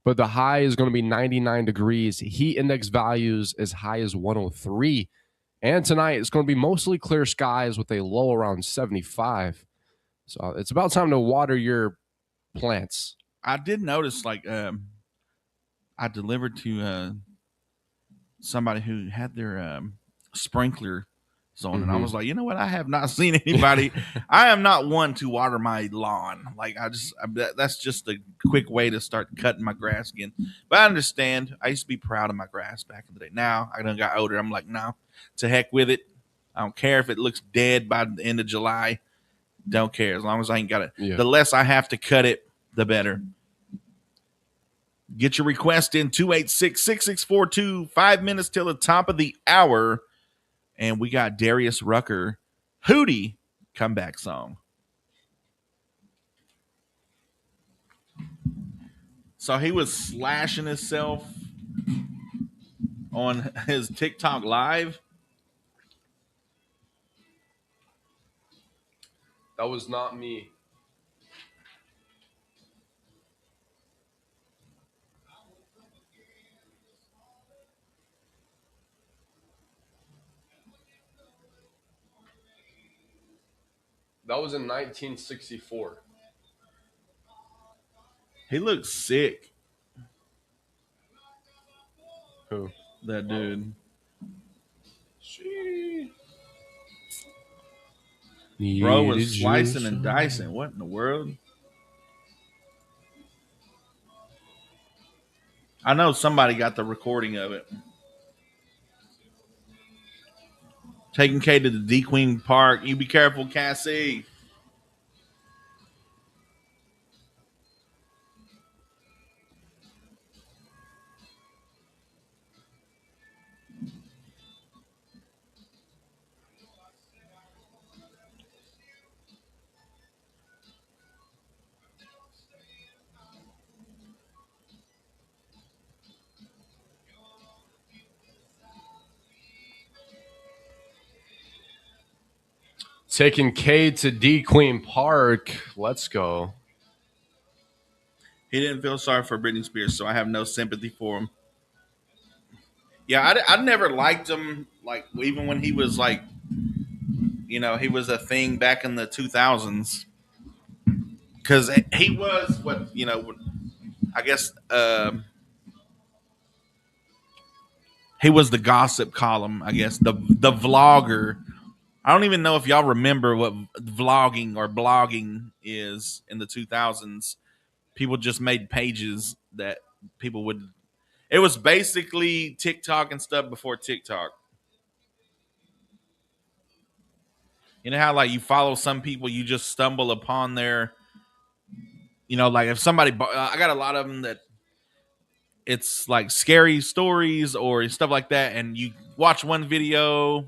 [SPEAKER 2] but the high is going to be 99 degrees. Heat index values as high as 103. And tonight it's going to be mostly clear skies with a low around 75. So it's about time to water your plants.
[SPEAKER 1] I did notice, like, I delivered to somebody who had their sprinkler on, and I was like, you know what? I have not seen anybody. I am not one to water my lawn. Like, that's just a quick way to start cutting my grass again. But I understand. I used to be proud of my grass back in the day. Now I done got older. I'm like, no, to heck with it. I don't care if it looks dead by the end of July. Don't care. As long as I ain't got it. Yeah. The less I have to cut it, the better. Get your request in 286-6642. 5 minutes till the top of the hour. And we got Darius Rucker, Hootie comeback song. So he was slashing himself on his TikTok live.
[SPEAKER 2] That was not me. That was in 1964.
[SPEAKER 1] He looks sick.
[SPEAKER 2] Who?
[SPEAKER 1] That dude. Bro was
[SPEAKER 2] Needed you
[SPEAKER 1] slicing and
[SPEAKER 2] so.
[SPEAKER 1] dicing. What in the world? I know somebody got the recording of it. Taking K to the D Queen Park. You be careful, Cassie.
[SPEAKER 2] Taking K to D Queen Park. Let's go.
[SPEAKER 1] He didn't feel sorry for Britney Spears, so I have no sympathy for him. Yeah, I never liked him. Like even when he was like, he was a thing back in the 2000s because he was what I guess he was the gossip column. I guess the vlogger. I don't even know if y'all remember what vlogging or blogging is in the 2000s. People just made pages that people would. It was basically TikTok and stuff before TikTok. You know how like you follow some people, you just stumble upon their, like if somebody, I got a lot of them that it's like scary stories or stuff like that, and you watch one video,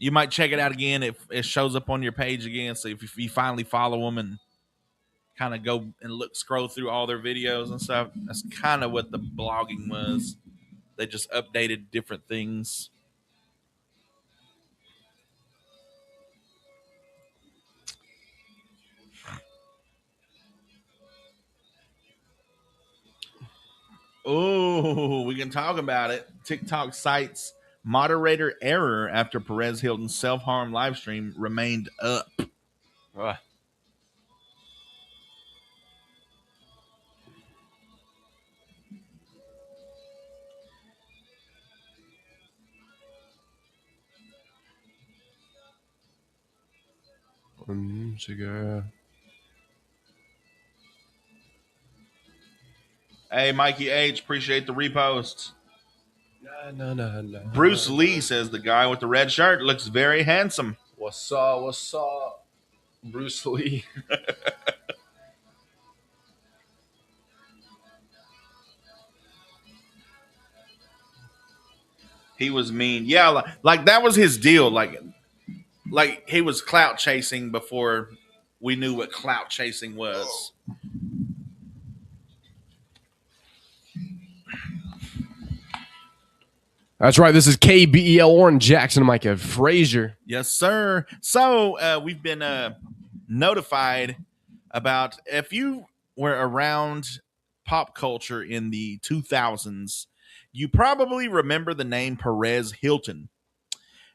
[SPEAKER 1] you might check it out again if it shows up on your page again. So if you finally follow them and kind of go and scroll through all their videos and stuff, that's kind of what the blogging was. They just updated different things. Oh, we can talk about it. TikTok cites moderator error after Perez Hilton's self-harm live stream remained up.
[SPEAKER 2] Ugh. Cigar.
[SPEAKER 1] Hey, Mikey H, appreciate the repost.
[SPEAKER 2] No.
[SPEAKER 1] Bruce Lee says the guy with the red shirt looks very handsome.
[SPEAKER 2] What's up? What's up? Bruce Lee.
[SPEAKER 1] He was mean. Yeah, like that was his deal. Like he was clout chasing before we knew what clout chasing was.
[SPEAKER 2] That's right. This is KBEL Oran Jackson, Micah Frazier.
[SPEAKER 1] Yes, sir. So we've been notified about if you were around pop culture in the 2000s, you probably remember the name Perez Hilton.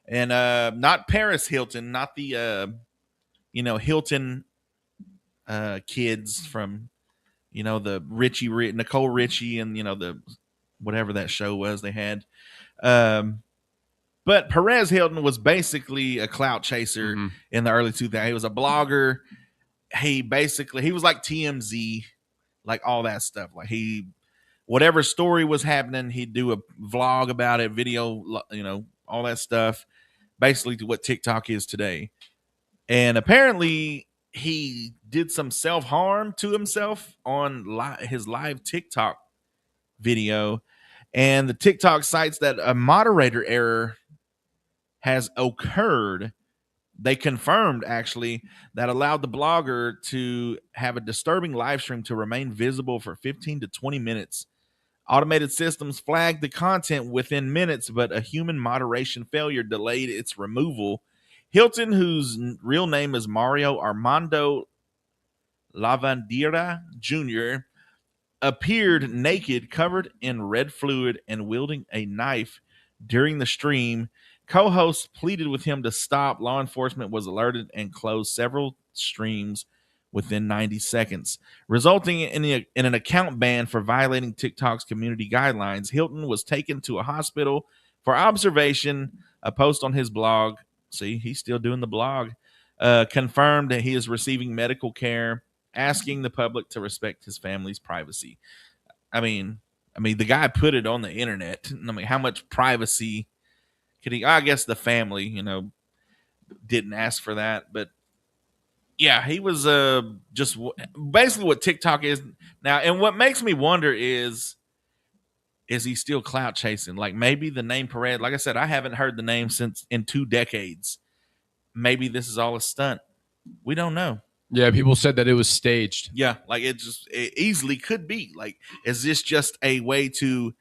[SPEAKER 1] And not Paris Hilton, not the Hilton kids from the Nicole Richie and the whatever that show was they had. But Perez Hilton was basically a clout chaser in the early 2000s. He was a blogger. He was like TMZ, like all that stuff. Like whatever story was happening, he'd do a vlog about it, video, all that stuff. Basically to what TikTok is today. And apparently he did some self-harm to himself on his live TikTok video. And the TikTok cites that a moderator error has occurred. They confirmed actually that allowed the blogger to have a disturbing live stream to remain visible for 15 to 20 minutes. Automated systems flagged the content within minutes, but a human moderation failure delayed its removal. Hilton, whose real name is Mario Armando Lavandera Jr., appeared naked, covered in red fluid, and wielding a knife during the stream. Co-hosts pleaded with him to stop. Law enforcement was alerted and closed several streams within 90 seconds, resulting in an account ban for violating TikTok's community guidelines. Hilton was taken to a hospital for observation. A post on his blog, see, he's still doing the blog, confirmed that he is receiving medical care, asking the public to respect his family's privacy. I mean, the guy put it on the internet. I mean, how much privacy could he? I guess the family, didn't ask for that, but yeah, he was just basically what TikTok is now. And what makes me wonder is he still clout chasing? Like maybe the name Perez. Like I said, I haven't heard the name since in 2 decades. Maybe this is all a stunt. We don't know.
[SPEAKER 2] Yeah, people said that it was staged.
[SPEAKER 1] Yeah, like it easily could be. Like, is this just a way to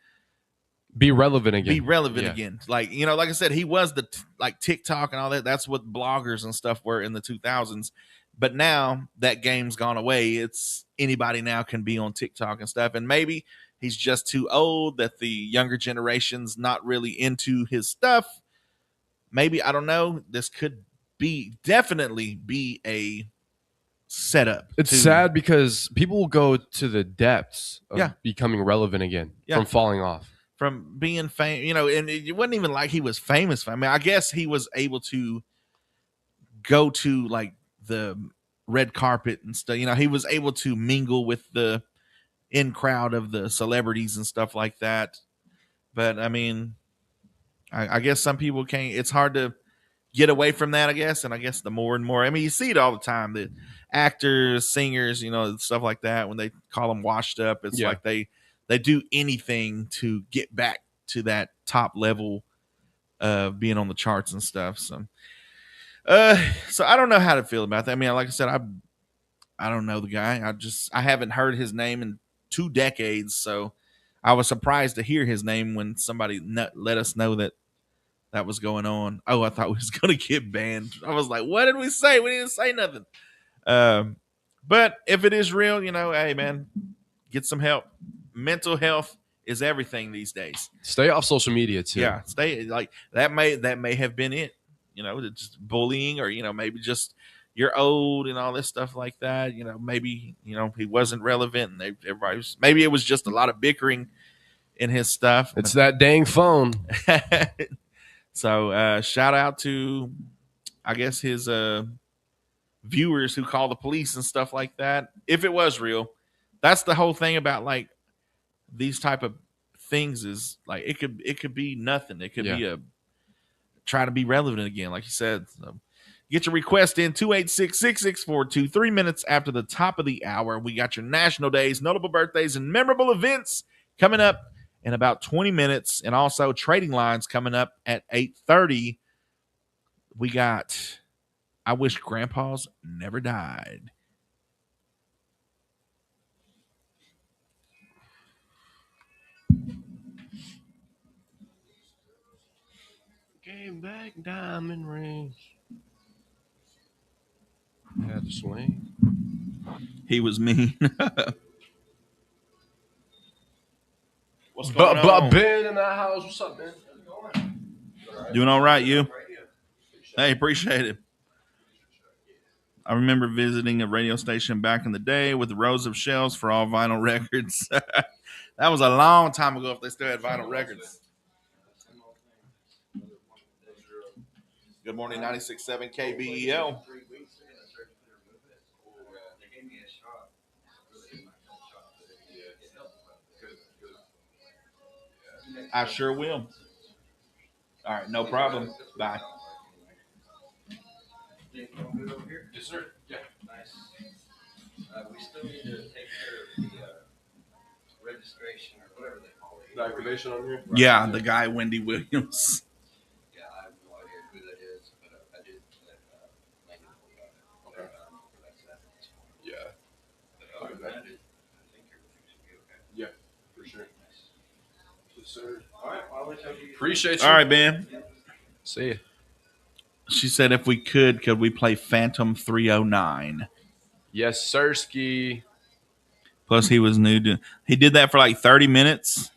[SPEAKER 2] be relevant again?
[SPEAKER 1] Be relevant again. Like, like I said, he was the like TikTok and all that. That's what bloggers and stuff were in the 2000s. But now that game's gone away. It's anybody now can be on TikTok and stuff. And maybe he's just too old, that the younger generation's not really into his stuff. Maybe, I don't know. This could definitely be a setup.
[SPEAKER 2] It's sad because people will go to the depths of becoming relevant again from falling off.
[SPEAKER 1] From being famous, and it wasn't even like he was famous. I mean, I guess he was able to go to like the red carpet and stuff. He was able to mingle with the in crowd of the celebrities and stuff like that. But I mean, I guess some people can't. It's hard to get away from that, I guess. And I guess the more and more, I mean, you see it all the time. The actors, singers, stuff like that. When they call them washed up, it's like they do anything to get back to that top level of being on the charts and stuff. So I don't know how to feel about that. I mean, like I said, I don't know the guy. I haven't heard his name in 2 decades. So I was surprised to hear his name when somebody let us know that was going on. Oh, I thought we was going to get banned. I was like, what did we say? We didn't say nothing. But if it is real, hey man, get some help. Mental health is everything these days.
[SPEAKER 2] Stay off social media too.
[SPEAKER 1] Yeah, stay like that may have been it. Just bullying, or maybe just you're old and all this stuff like that. Maybe he wasn't relevant, and maybe it was just a lot of bickering in his stuff.
[SPEAKER 2] It's that dang phone.
[SPEAKER 1] So shout out to, I guess, his viewers who call the police and stuff like that. If it was real, that's the whole thing about like these type of things is like it could be nothing. It could be try to be relevant again, like you said. So get your request in 286-6642. 3 minutes after the top of the hour. We got your national days, notable birthdays, and memorable events coming up in about 20 minutes, and also trading lines coming up at 8:30. We got I Wish Grandpas Never Died.
[SPEAKER 2] Came back diamond rings. Had to swing.
[SPEAKER 1] He was mean. What's going on?
[SPEAKER 2] Ben in that house. What's up, man?
[SPEAKER 1] Doing all right, you? Hey, appreciate it. I remember visiting a radio station back in the day with rows of shelves for all vinyl records. That was a long time ago if they still had vinyl records. Good morning, 96.7 KBEL. I sure will. All right, no problem. Bye.
[SPEAKER 2] Yes, sir. Yeah.
[SPEAKER 3] Nice. We still need to take care of the registration or whatever they call it.
[SPEAKER 2] The activation on here?
[SPEAKER 1] Yeah, the guy, Wendy Williams.
[SPEAKER 3] Yeah, I have no idea who that is, but I did let Megan know about it.
[SPEAKER 2] Okay. Yeah.
[SPEAKER 3] But other than that, I think everything should be okay.
[SPEAKER 2] Yeah, for sure.
[SPEAKER 3] Nice.
[SPEAKER 2] Yes, sir.
[SPEAKER 3] All right, well, I'll let you
[SPEAKER 2] Appreciate you.
[SPEAKER 1] All right, Ben.
[SPEAKER 2] See you.
[SPEAKER 1] She said, if we could we play Phantom 309?
[SPEAKER 2] Yes, Sirski.
[SPEAKER 1] Plus, he was new to. He did that for like 30 minutes.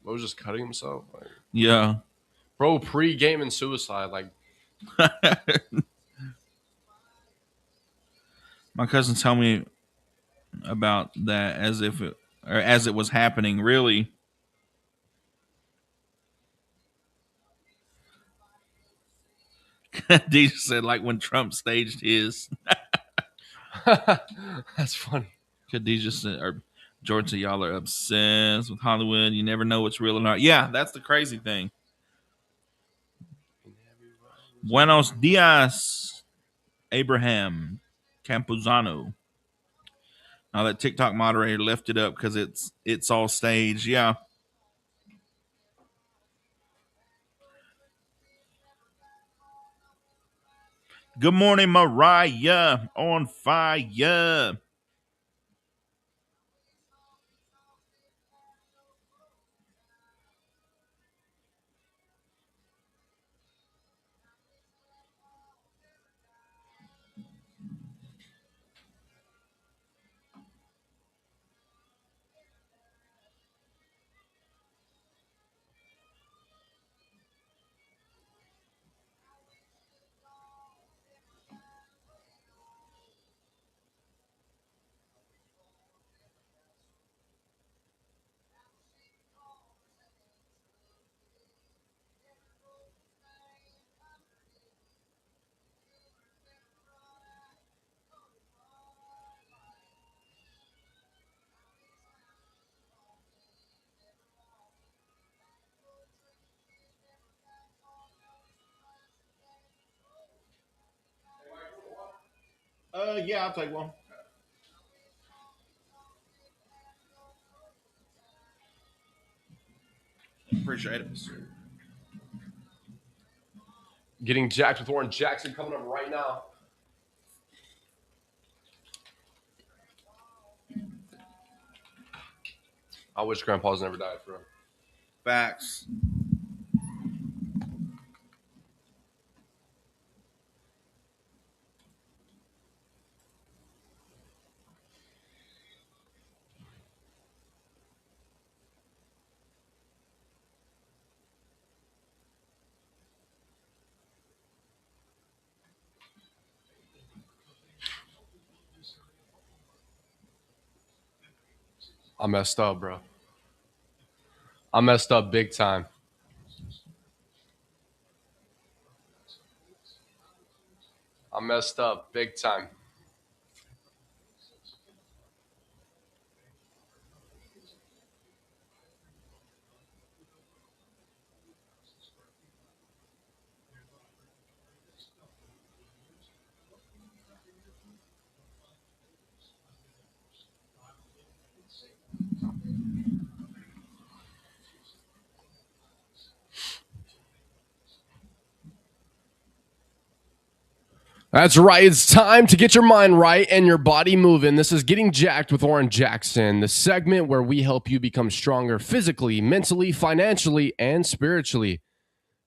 [SPEAKER 2] What, was just cutting himself? Like,
[SPEAKER 1] Yeah.
[SPEAKER 2] bro, pre-game and suicide. Like,
[SPEAKER 1] My cousin told me about that as it was happening. Really, DJ said like when Trump staged his.
[SPEAKER 2] that's funny.
[SPEAKER 1] Khadijah said, or Georgia, y'all are obsessed with Hollywood. You never know what's real or not. Yeah, that's the crazy thing. Buenos dias, Abraham Campuzano. Now that TikTok moderator left it up because it's all staged. Yeah. Good morning, Mariah. On fire. Yeah, I'll take one. Appreciate it.
[SPEAKER 2] Getting jacked with Oran Jackson coming up right now. I wish Grandpa's never died, bro.
[SPEAKER 1] Facts.
[SPEAKER 2] I messed up, bro. I messed up big time. I messed up big time. That's right. It's time to get your mind right and your body moving. This is Getting Jacked with Oran Jackson, the segment where we help you become stronger physically, mentally, financially, and spiritually.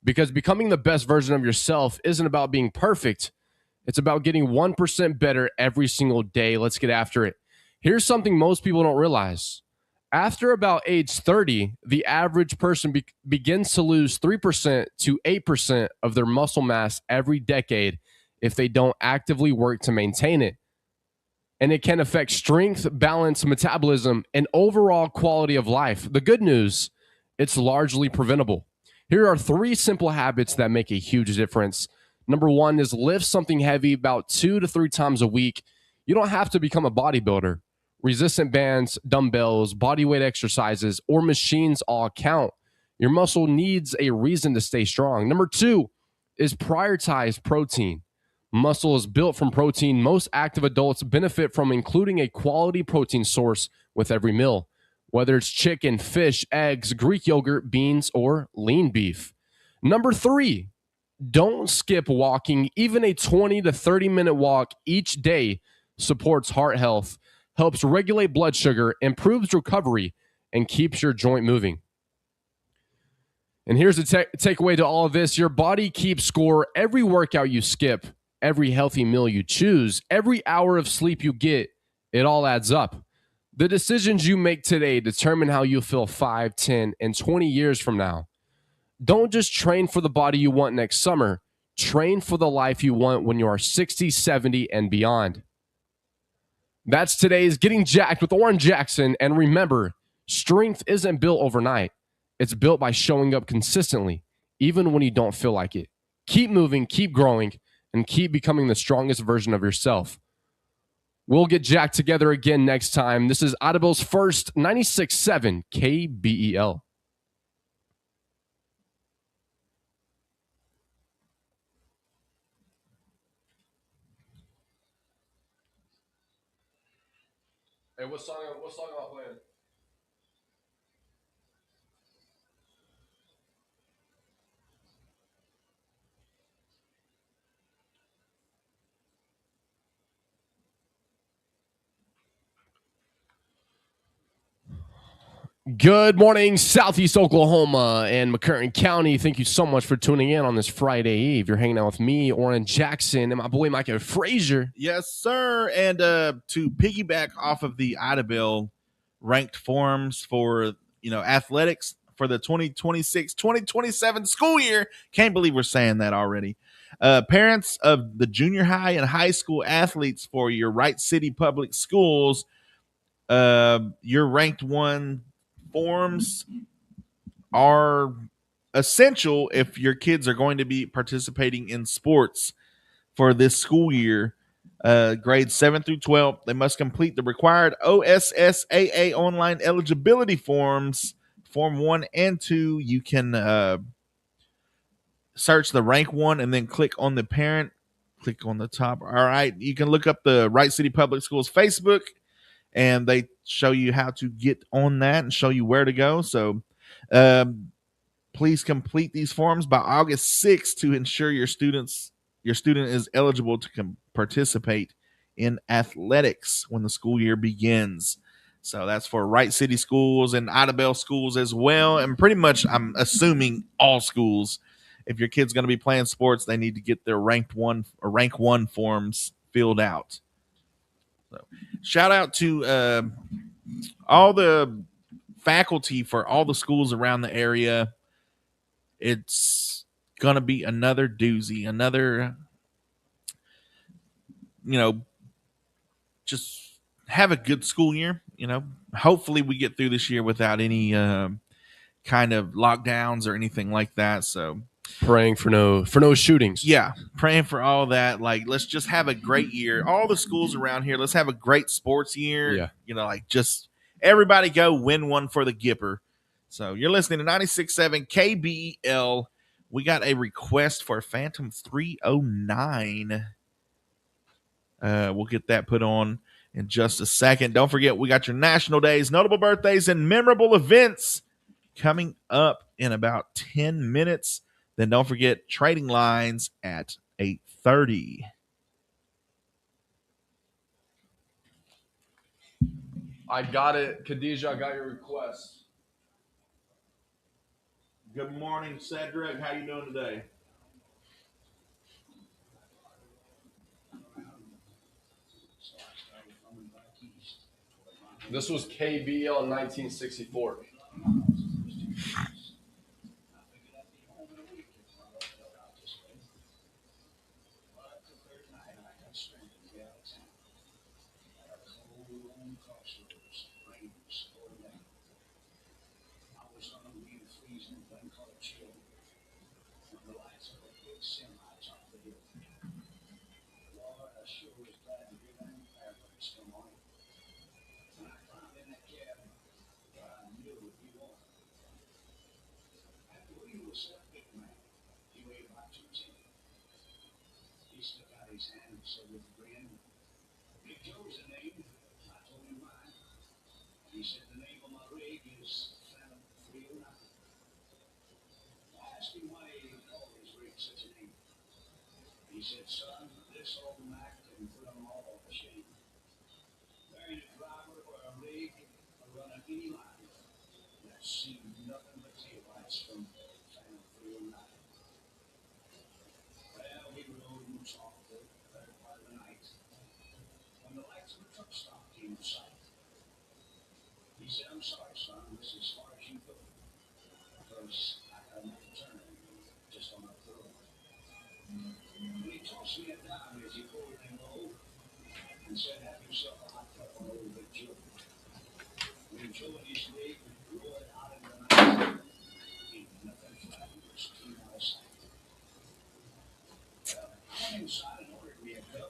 [SPEAKER 2] Because becoming the best version of yourself isn't about being perfect. It's about getting 1% better every single day. Let's get after it. Here's something most people don't realize. After about age 30, the average person begins to lose 3% to 8% of their muscle mass every decade if they don't actively work to maintain it. And it can affect strength, balance, metabolism, and overall quality of life. The good news, it's largely preventable. Here are 3 simple habits that make a huge difference. Number 1 is lift something heavy about 2 to 3 times a week. You don't have to become a bodybuilder. Resistant bands, dumbbells, bodyweight exercises, or machines all count. Your muscle needs a reason to stay strong. Number 2 is prioritize protein. Muscle is built from protein. Most active adults benefit from including a quality protein source with every meal, whether it's chicken, fish, eggs, Greek yogurt, beans, or lean beef. Number 3, don't skip walking. Even a 20 to 30-minute walk each day supports heart health, helps regulate blood sugar, improves recovery, and keeps your joint moving. And here's the takeaway to all of this. Your body keeps score every workout you skip, every healthy meal you choose, every hour of sleep you get. It all adds up. The decisions you make today determine how you feel 5, 10, and 20 years from now. Don't just train for the body you want next summer. Train for the life you want when you are 60, 70, and beyond. That's today's Getting Jacked with Oran Jackson. And remember, strength isn't built overnight. It's built by showing up consistently, even when you don't feel like it. Keep moving, keep growing, and keep becoming the strongest version of yourself. We'll get jacked together again next time. This is Audible's first 96.7 KBEL. Hey, what song am I playing? Good morning, Southeast Oklahoma and McCurtain County. Thank you so much for tuning in on this Friday Eve. You're hanging out with me, Oran Jackson, and my boy Micah Frazier.
[SPEAKER 1] Yes, sir. And to piggyback off of the Audible ranked forms for athletics for the 2026-2027 school year. Can't believe we're saying that already. Parents of the junior high and high school athletes for your Wright City Public Schools, your ranked one forms are essential if your kids are going to be participating in sports for this school year. Grades 7 through 12, they must complete the required OSSAA online eligibility forms, Form 1 and 2. You can search the rank 1 and then click on the parent. Click on the top. All right. You can look up the Wright City Public Schools Facebook, and they show you how to get on that and show you where to go. So please complete these forms by August 6th to ensure your student is eligible to participate in athletics when the school year begins. So that's for Wright City schools and Idabel schools as well. And pretty much, I'm assuming all schools, if your kid's going to be playing sports, they need to get their rank one forms filled out. So shout out to all the faculty for all the schools around the area. It's going to be another doozy, another, just have a good school year. Hopefully we get through this year without any kind of lockdowns or anything like that. So
[SPEAKER 2] praying for no shootings.
[SPEAKER 1] Yeah, praying for all that. Like, let's just have a great year. All the schools around here, let's have a great sports year.
[SPEAKER 2] Yeah.
[SPEAKER 1] Just everybody go win one for the Gipper. So you're listening to 96.7 KBEL. We got a request for Phantom 309. We'll get that put on in just a second. Don't forget, we got your national days, notable birthdays, and memorable events coming up in about 10 minutes. Then don't forget trading lines at 8:30.
[SPEAKER 2] I got it. Khadijah, I got your request.
[SPEAKER 1] Good morning, Cedric. How you doing today?
[SPEAKER 2] This was KBL in 1964.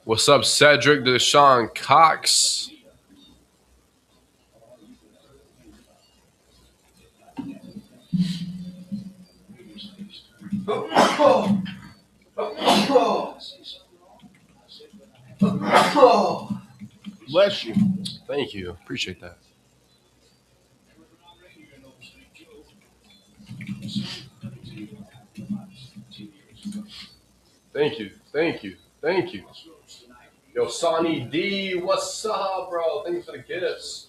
[SPEAKER 2] What's up, Cedric Deshaun Cox?
[SPEAKER 1] Bless you.
[SPEAKER 2] Thank you. Appreciate that. Thank you. Thank you. Thank you. Yo, Sonny D, what's up, bro? Thanks for the gifts.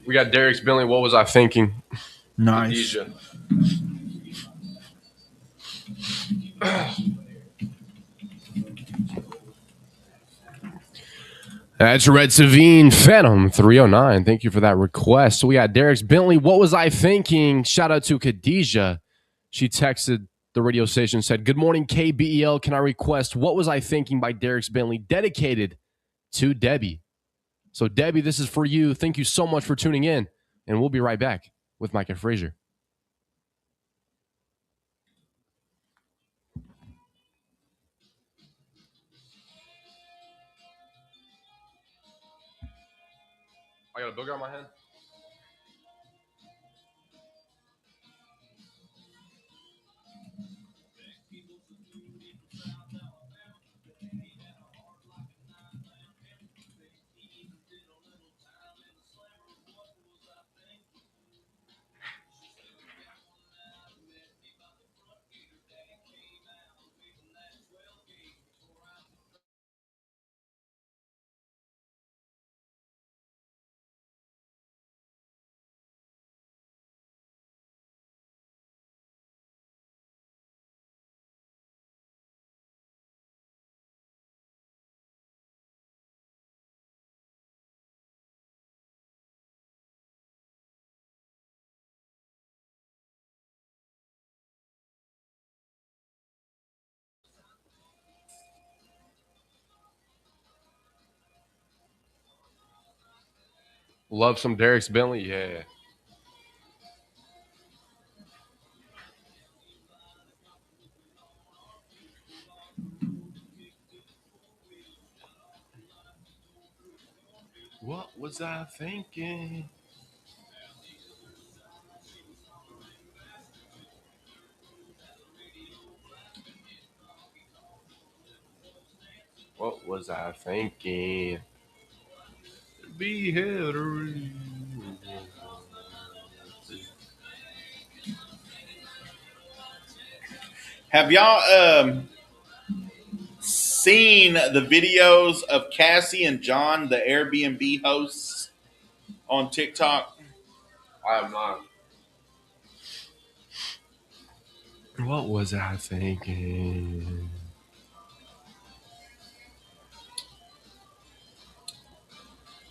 [SPEAKER 2] We got Derek's Bentley. What was I thinking?
[SPEAKER 1] Nice.
[SPEAKER 2] Khadijah. That's Red Savine Phantom 309. Thank you for that request. So we got Derek's Bentley. What was I thinking? Shout out to Khadijah. She texted the radio station, said, "Good morning, KBEL. Can I request What Was I Thinking by Derek's Bentley, dedicated to Debbie?" So, Debbie, this is for you. Thank you so much for tuning in. And we'll be right back with Micah Frazier. I got a booger on my head. Love some Derek's Bentley? Yeah. What was I thinking? What was I thinking? Be here.
[SPEAKER 1] Have y'all seen the videos of Cassie and John, the Airbnb hosts, on TikTok?
[SPEAKER 2] I am not. What was I thinking?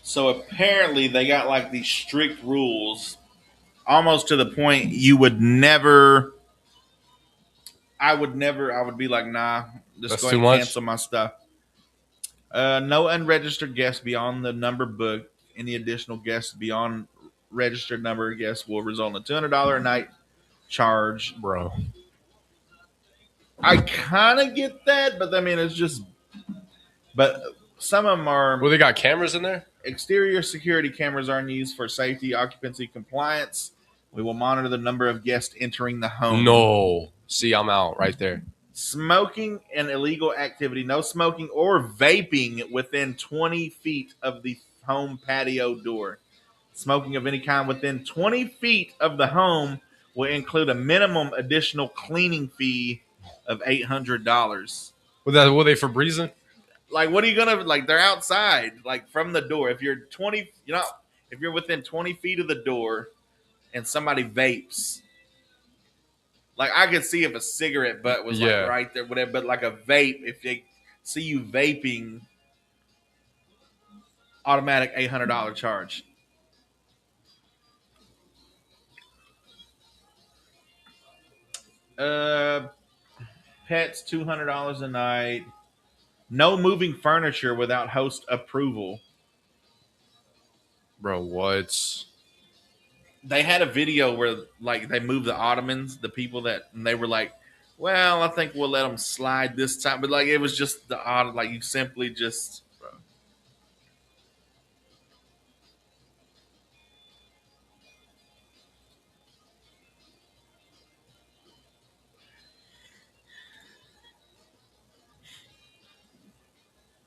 [SPEAKER 1] So apparently they got like these strict rules, almost to the point you would never. I would be like, nah, just
[SPEAKER 2] That's
[SPEAKER 1] go
[SPEAKER 2] too
[SPEAKER 1] ahead and
[SPEAKER 2] much?
[SPEAKER 1] cancel my stuff. No unregistered guests beyond the number booked. Any additional guests beyond registered number of guests will result in a $200 a night charge.
[SPEAKER 2] Bro.
[SPEAKER 1] I kind of get that, but I mean, it's just. But some of them are.
[SPEAKER 2] Well, they got cameras in there?
[SPEAKER 1] Exterior security cameras aren't used for safety, occupancy, compliance. We will monitor the number of guests entering the home.
[SPEAKER 2] No. See, I'm out right there.
[SPEAKER 1] Smoking and illegal activity. No smoking or vaping within 20 feet of the home patio door. Smoking of any kind within 20 feet of the home will include a minimum additional cleaning fee of $800.
[SPEAKER 2] Were they Febrezing?
[SPEAKER 1] Like, what are you gonna like? They're outside, like from the door. If you're 20, if you're within 20 feet of the door, and somebody vapes, like I could see if a cigarette butt was like right there, whatever. But like a vape, if they see you vaping, automatic $800 charge. Pets $200 a night. No moving furniture without host approval.
[SPEAKER 2] Bro, what?
[SPEAKER 1] They had a video where like they moved the ottomans, the people that, and they were like, well, I think we'll let them slide this time, but like it was just the odd, like you simply just. Bro.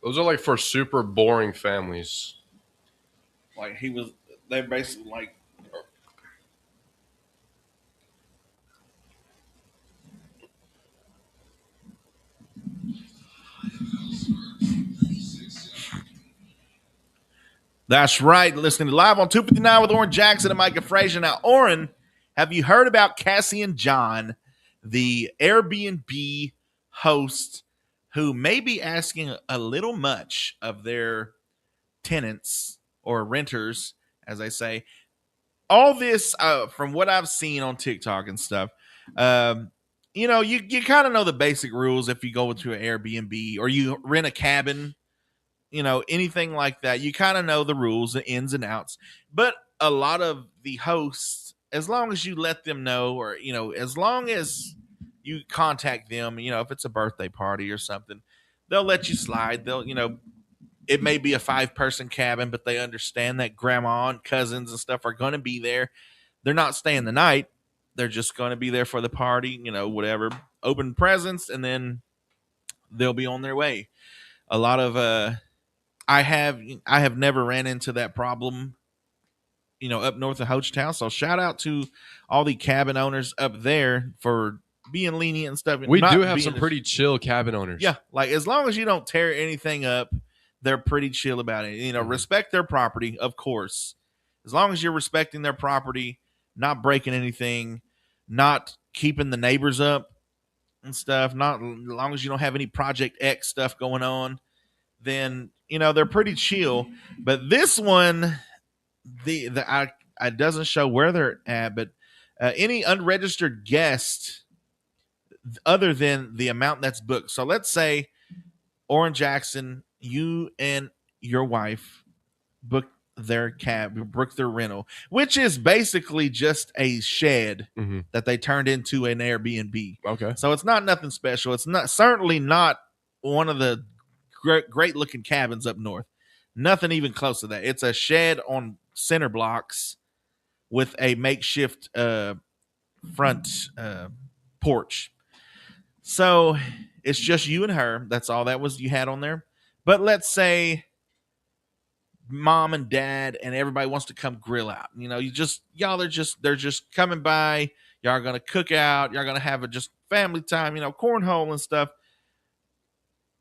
[SPEAKER 2] Those are like for super boring families.
[SPEAKER 1] Like they basically like. That's right. Listening to Live on 259 with Oran Jackson and Micah Frazier. Now, Oran, have you heard about Cassie and John, the Airbnb host, who may be asking a little much of their tenants or renters, as they say? All this, from what I've seen on TikTok and stuff, you kind of know the basic rules if you go into an Airbnb or you rent a cabin, anything like that. You kind of know the rules, the ins and outs. But a lot of the hosts, as long as you let them know, or, as long as you contact them, if it's a birthday party or something, they'll let you slide. It may be a 5-person cabin, but they understand that grandma and cousins and stuff are going to be there. They're not staying the night. They're just going to be there for the party, whatever, open presents, and then they'll be on their way. A lot of, I have never ran into that problem, up north of Hochtown. So shout out to all the cabin owners up there for being lenient and stuff.
[SPEAKER 2] We do have some pretty chill cabin owners.
[SPEAKER 1] Yeah, like as long as you don't tear anything up, they're pretty chill about it. Respect their property, of course. As long as you're respecting their property, not breaking anything, not keeping the neighbors up and stuff, not as long as you don't have any Project X stuff going on, then they're pretty chill. But this one, I doesn't show where they're at, but any unregistered guest other than the amount that's booked. So let's say Oran Jackson, you and your wife booked their rental, which is basically just a shed that they turned into an Airbnb.
[SPEAKER 2] Okay.
[SPEAKER 1] So it's not nothing special. It's certainly not one of the great looking cabins up north. Nothing even close to that. It's a shed on center blocks with a makeshift front porch. So it's just you and her. That's all you had on there. But let's say mom and dad and everybody wants to come grill out. They're just coming by. Y'all are gonna cook out. Y'all are gonna have a just family time. Cornhole and stuff.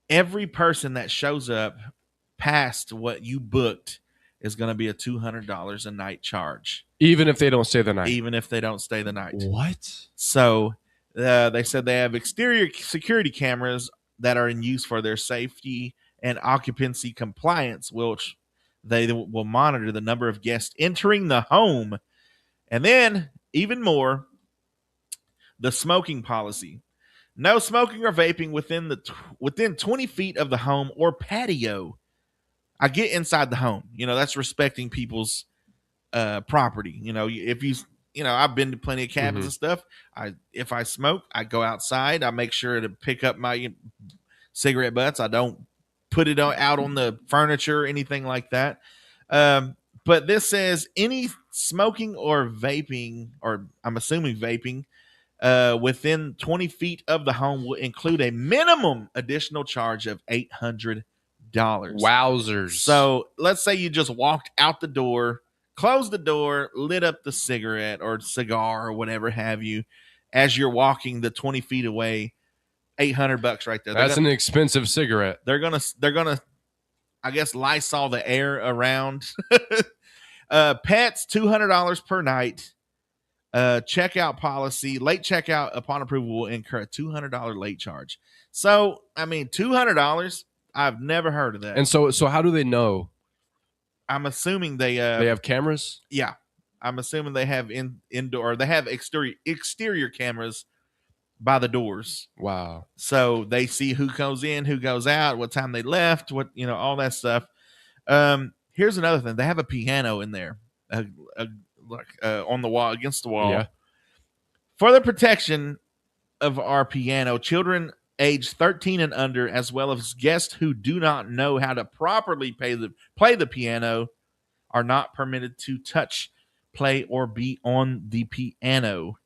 [SPEAKER 1] Every person that shows up past what you booked is going to be a $200 a night charge.
[SPEAKER 2] Even if they don't stay the night?
[SPEAKER 1] Even if they don't stay the night.
[SPEAKER 2] What?
[SPEAKER 1] So they said they have exterior security cameras that are in use for their safety and occupancy compliance, which they will monitor the number of guests entering the home. And then, even more, the smoking policy. No smoking or vaping within 20 feet of the home or patio. I get inside the home. That's respecting people's property. I've been to plenty of cabins and stuff. If I smoke, I go outside. I make sure to pick up my cigarette butts. I don't put it out on the furniture or anything like that. But this says any smoking or vaping, or I'm assuming vaping, within 20 feet of the home will include a minimum additional charge of $800.
[SPEAKER 2] Wowzers.
[SPEAKER 1] So let's say you just walked out the door, closed the door, lit up the cigarette or cigar or whatever have you, as you're walking the 20 feet away. $800 right there.
[SPEAKER 2] That's an expensive cigarette.
[SPEAKER 1] They're gonna, I guess, Lysol the air around. Pets, $200 per night. Checkout policy, late checkout upon approval will incur a $200 late charge. So, I mean, $200. I've never heard of that.
[SPEAKER 2] And so how do they know?
[SPEAKER 1] I'm assuming they
[SPEAKER 2] have cameras.
[SPEAKER 1] Yeah, I'm assuming they have indoor. They have exterior cameras by the doors.
[SPEAKER 2] Wow.
[SPEAKER 1] So they see who goes in, who goes out, what time they left, what all that stuff. Here's another thing. They have a piano in there, on the wall, against the wall.
[SPEAKER 2] Yeah.
[SPEAKER 1] For the protection of our piano, children age 13 and under, as well as guests who do not know how to properly play the piano, are not permitted to touch, play, or be on the piano.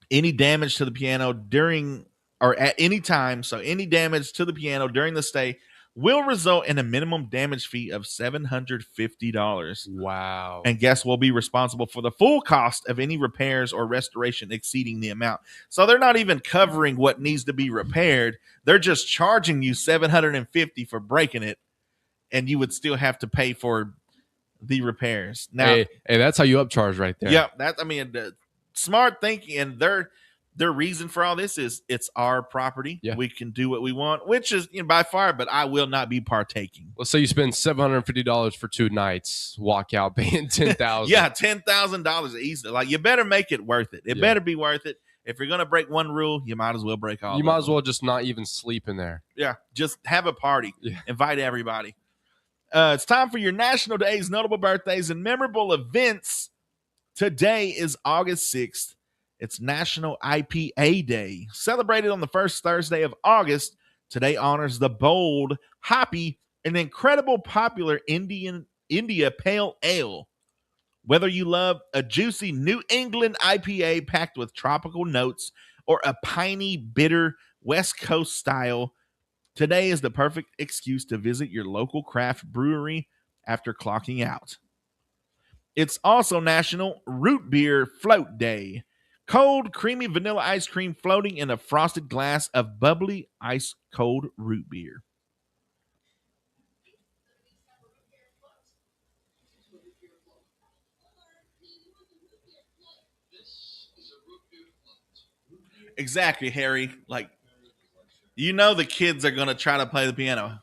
[SPEAKER 1] Any damage to the piano during or at any time, so any damage to the piano during the stay will result in a minimum damage fee of $750.
[SPEAKER 2] Wow.
[SPEAKER 1] And guests will be responsible for the full cost of any repairs or restoration exceeding the amount. So they're not even covering what needs to be repaired. They're just charging you $750 for breaking it, and you would still have to pay for the repairs. Now,
[SPEAKER 2] hey, that's how you upcharge right there.
[SPEAKER 1] Yeah, the smart thinking, and their reason for all this is it's our property.
[SPEAKER 2] Yeah.
[SPEAKER 1] We can do what we want, which is by far, but I will not be partaking.
[SPEAKER 2] Let's say you spend $750 for 2 nights, walk out paying $10,000.
[SPEAKER 1] Yeah, $10,000 easy. Like, you better make it worth it. It better be worth it. If you're gonna break one rule, you might as well break all.
[SPEAKER 2] You might as well just not even sleep in there.
[SPEAKER 1] Yeah, just have a party.
[SPEAKER 2] Yeah.
[SPEAKER 1] Invite everybody. It's time for your national days, notable birthdays, and memorable events. Today is August 6th. It's National IPA Day. Celebrated on the first Thursday of August, today honors the bold, hoppy, and incredible popular India Pale Ale. Whether you love a juicy New England IPA packed with tropical notes or a piney, bitter West Coast style, today is the perfect excuse to visit your local craft brewery after clocking out. It's also National Root Beer Float Day. Cold, creamy vanilla ice cream floating in a frosted glass of bubbly, ice-cold root beer. Exactly, Harry. Like, the kids are going to try to play the piano.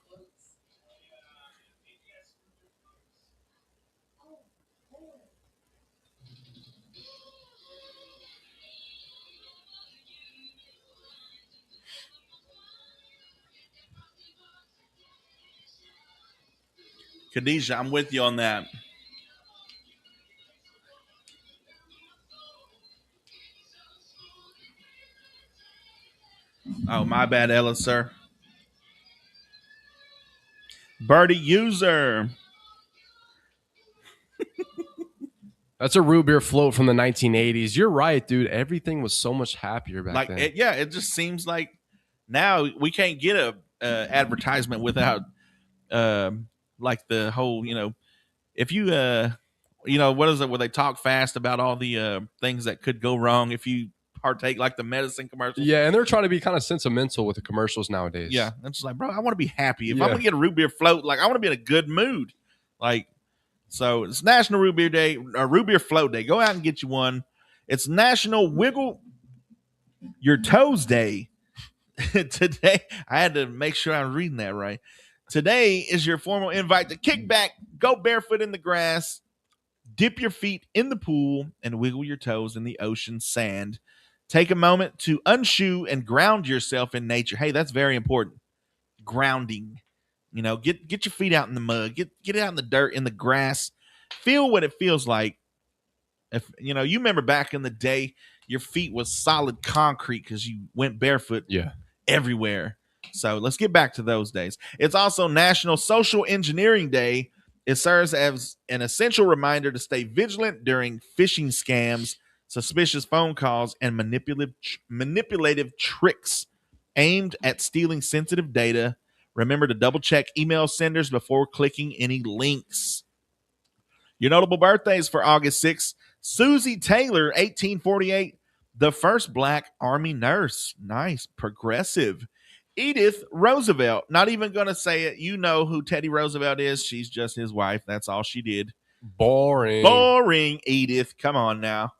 [SPEAKER 1] Khadijah, I'm with you on that. Oh, my bad, Ella, sir. Birdie User.
[SPEAKER 2] That's a root beer float from the 1980s. You're right, dude. Everything was so much happier back then.
[SPEAKER 1] It just seems like now we can't get a advertisement without like the whole, if you what is it where they talk fast about all the things that could go wrong if you partake, like the medicine commercials.
[SPEAKER 2] Yeah, and they're trying to be kind of sentimental with the commercials nowadays.
[SPEAKER 1] Yeah, it's just like, bro, I want to be happy. If I'm gonna get a root beer float, like, I want to be in a good mood. Like, so it's National Root Beer Day, or Root Beer Float Day. Go out and get you one. It's National Wiggle Your Toes Day. Today, I had to make sure I'm reading that right. Today is your formal invite to kick back, go barefoot in the grass, dip your feet in the pool, and wiggle your toes in the ocean sand. Take a moment to unshoe and ground yourself in nature. Hey, that's very important. Grounding. Get your feet out in the mud. Get out in the dirt, in the grass. Feel what it feels like. If you remember back in the day, your feet was solid concrete because you went barefoot everywhere. So let's get back to those days. It's also National Social Engineering Day. It serves as an essential reminder to stay vigilant during phishing scams, suspicious phone calls, and manipulative tricks aimed at stealing sensitive data. Remember to double check email senders before clicking any links. Your notable birthdays for August 6th. Susie Taylor, 1848, the first black Army nurse. Nice, progressive. Edith Roosevelt, not even going to say it. You know who Teddy Roosevelt is. She's just his wife. That's all she did.
[SPEAKER 2] Boring.
[SPEAKER 1] Boring, Edith. Come on now.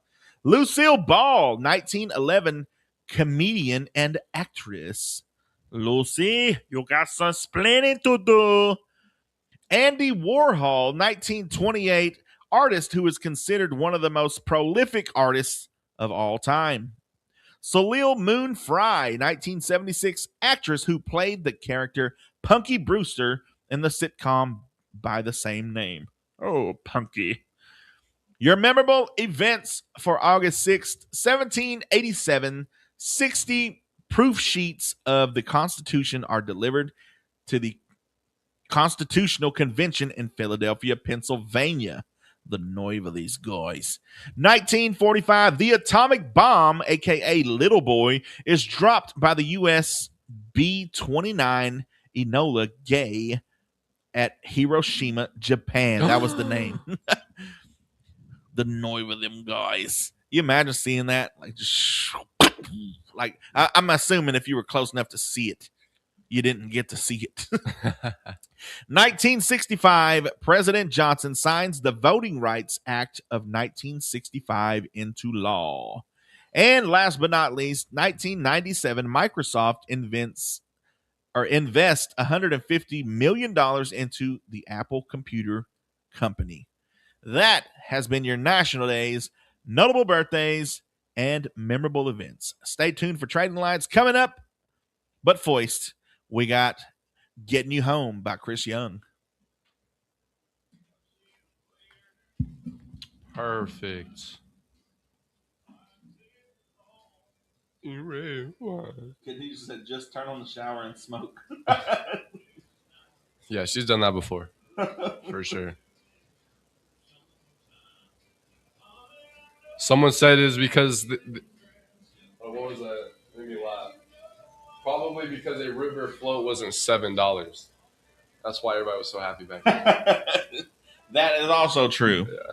[SPEAKER 1] Lucille Ball, 1911, comedian and actress. Lucy, you got some splaining to do. Andy Warhol, 1928, artist who is considered one of the most prolific artists of all time. Soleil Moon Frye, 1976, actress who played the character Punky Brewster in the sitcom by the same name. Oh, Punky. Your memorable events for August 6th, 1787, 60 proof sheets of the Constitution are delivered to the Constitutional Convention in Philadelphia, Pennsylvania. The noive of these guys. 1945, the atomic bomb, aka Little Boy, is dropped by the U.S. B-29 Enola Gay at Hiroshima, Japan. That was the name. The noive of them guys. You imagine seeing that? Like, just like I'm assuming if you were close enough to see it, you didn't get to see it. 1965, President Johnson signs the Voting Rights Act of 1965 into law. And last but not least, 1997, Microsoft invests $150 million into the Apple Computer Company. That has been your National Days, notable birthdays, and memorable events. Stay tuned for Trading Lights coming up. But first, we got Getting You Home by Chris Young.
[SPEAKER 2] Perfect.
[SPEAKER 1] He said, just turn on the shower and smoke.
[SPEAKER 2] Yeah, she's done that before. For sure. Someone said it's because... what was that? Made me laugh. Probably because a river float wasn't $7. That's why everybody was so happy back then.
[SPEAKER 1] That is also true.
[SPEAKER 2] Yeah.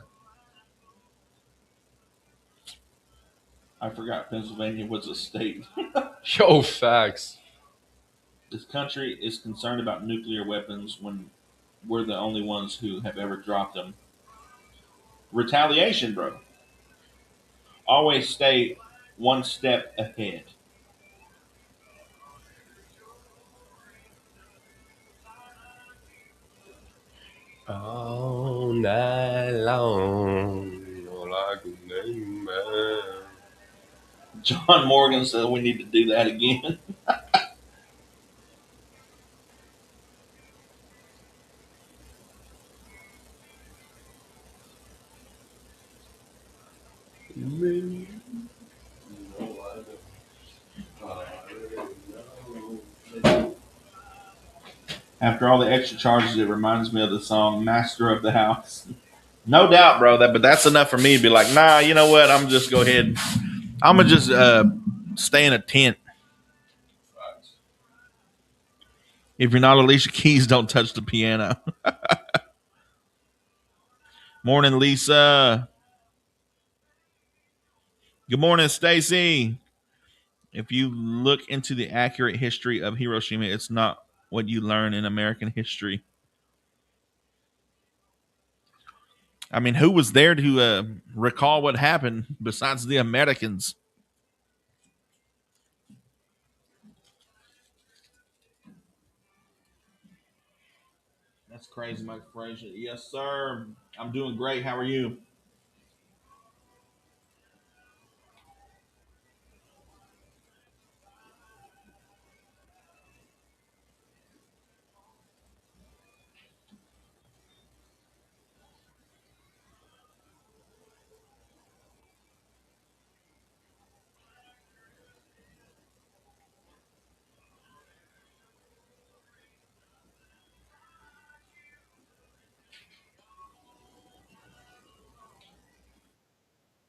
[SPEAKER 1] I forgot Pennsylvania was a state.
[SPEAKER 2] Yo, facts.
[SPEAKER 1] This country is concerned about nuclear weapons when we're the only ones who have ever dropped them. Retaliation, bro. Always stay one step ahead.
[SPEAKER 2] All night long. Like a name,
[SPEAKER 1] John Morgan said we need to do that again. After all the extra charges, it reminds me of the song "Master of the House." No doubt, bro. But that's enough for me to be like, nah. You know what? I'm just go ahead. I'm gonna just stay in a tent. If you're not Alicia Keys, don't touch the piano. Morning, Lisa. Good morning, Stacy. If you look into the accurate history of Hiroshima, it's not what you learn in American history. I mean, who was there to recall what happened besides the Americans? That's crazy, Mike Frazier. Yes, sir. I'm doing great. How are you?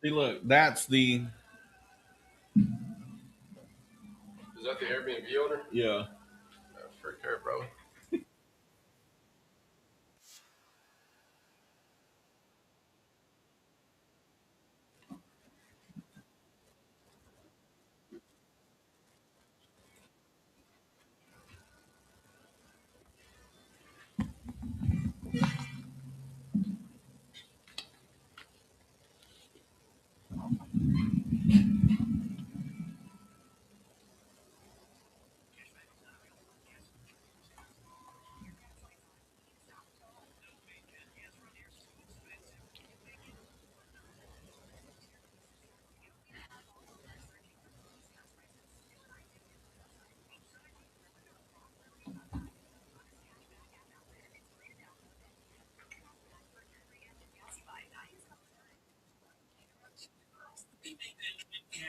[SPEAKER 1] See, look, that's the
[SPEAKER 2] Is that the Airbnb owner?
[SPEAKER 1] yeah.
[SPEAKER 2] For sure, bro.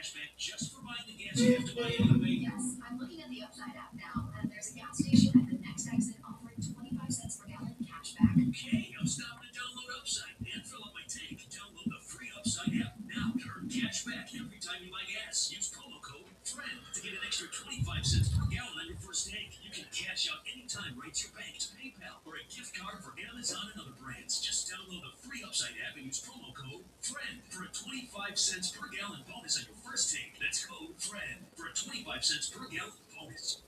[SPEAKER 4] cashback just for buying the gas you have to buy anyway.
[SPEAKER 5] Yes, I'm looking at the Upside app now, and there's a gas station at the next exit offering 25 cents per gallon cashback.
[SPEAKER 4] Okay, I'm stopping to download Upside and fill up my tank. Download the free Upside app now to earn cash back every time you buy gas. Use promo code FRIEND to get an extra 25 cents per gallon on your first tank. You can cash out anytime right to your bank, to PayPal, or a gift card for Amazon and other brands. Just download the free Upside app and use promo code FRIEND for a 25 cents per gallon bonus on your first tank. That's code FRIEND for a 25 cents per gallon bonus.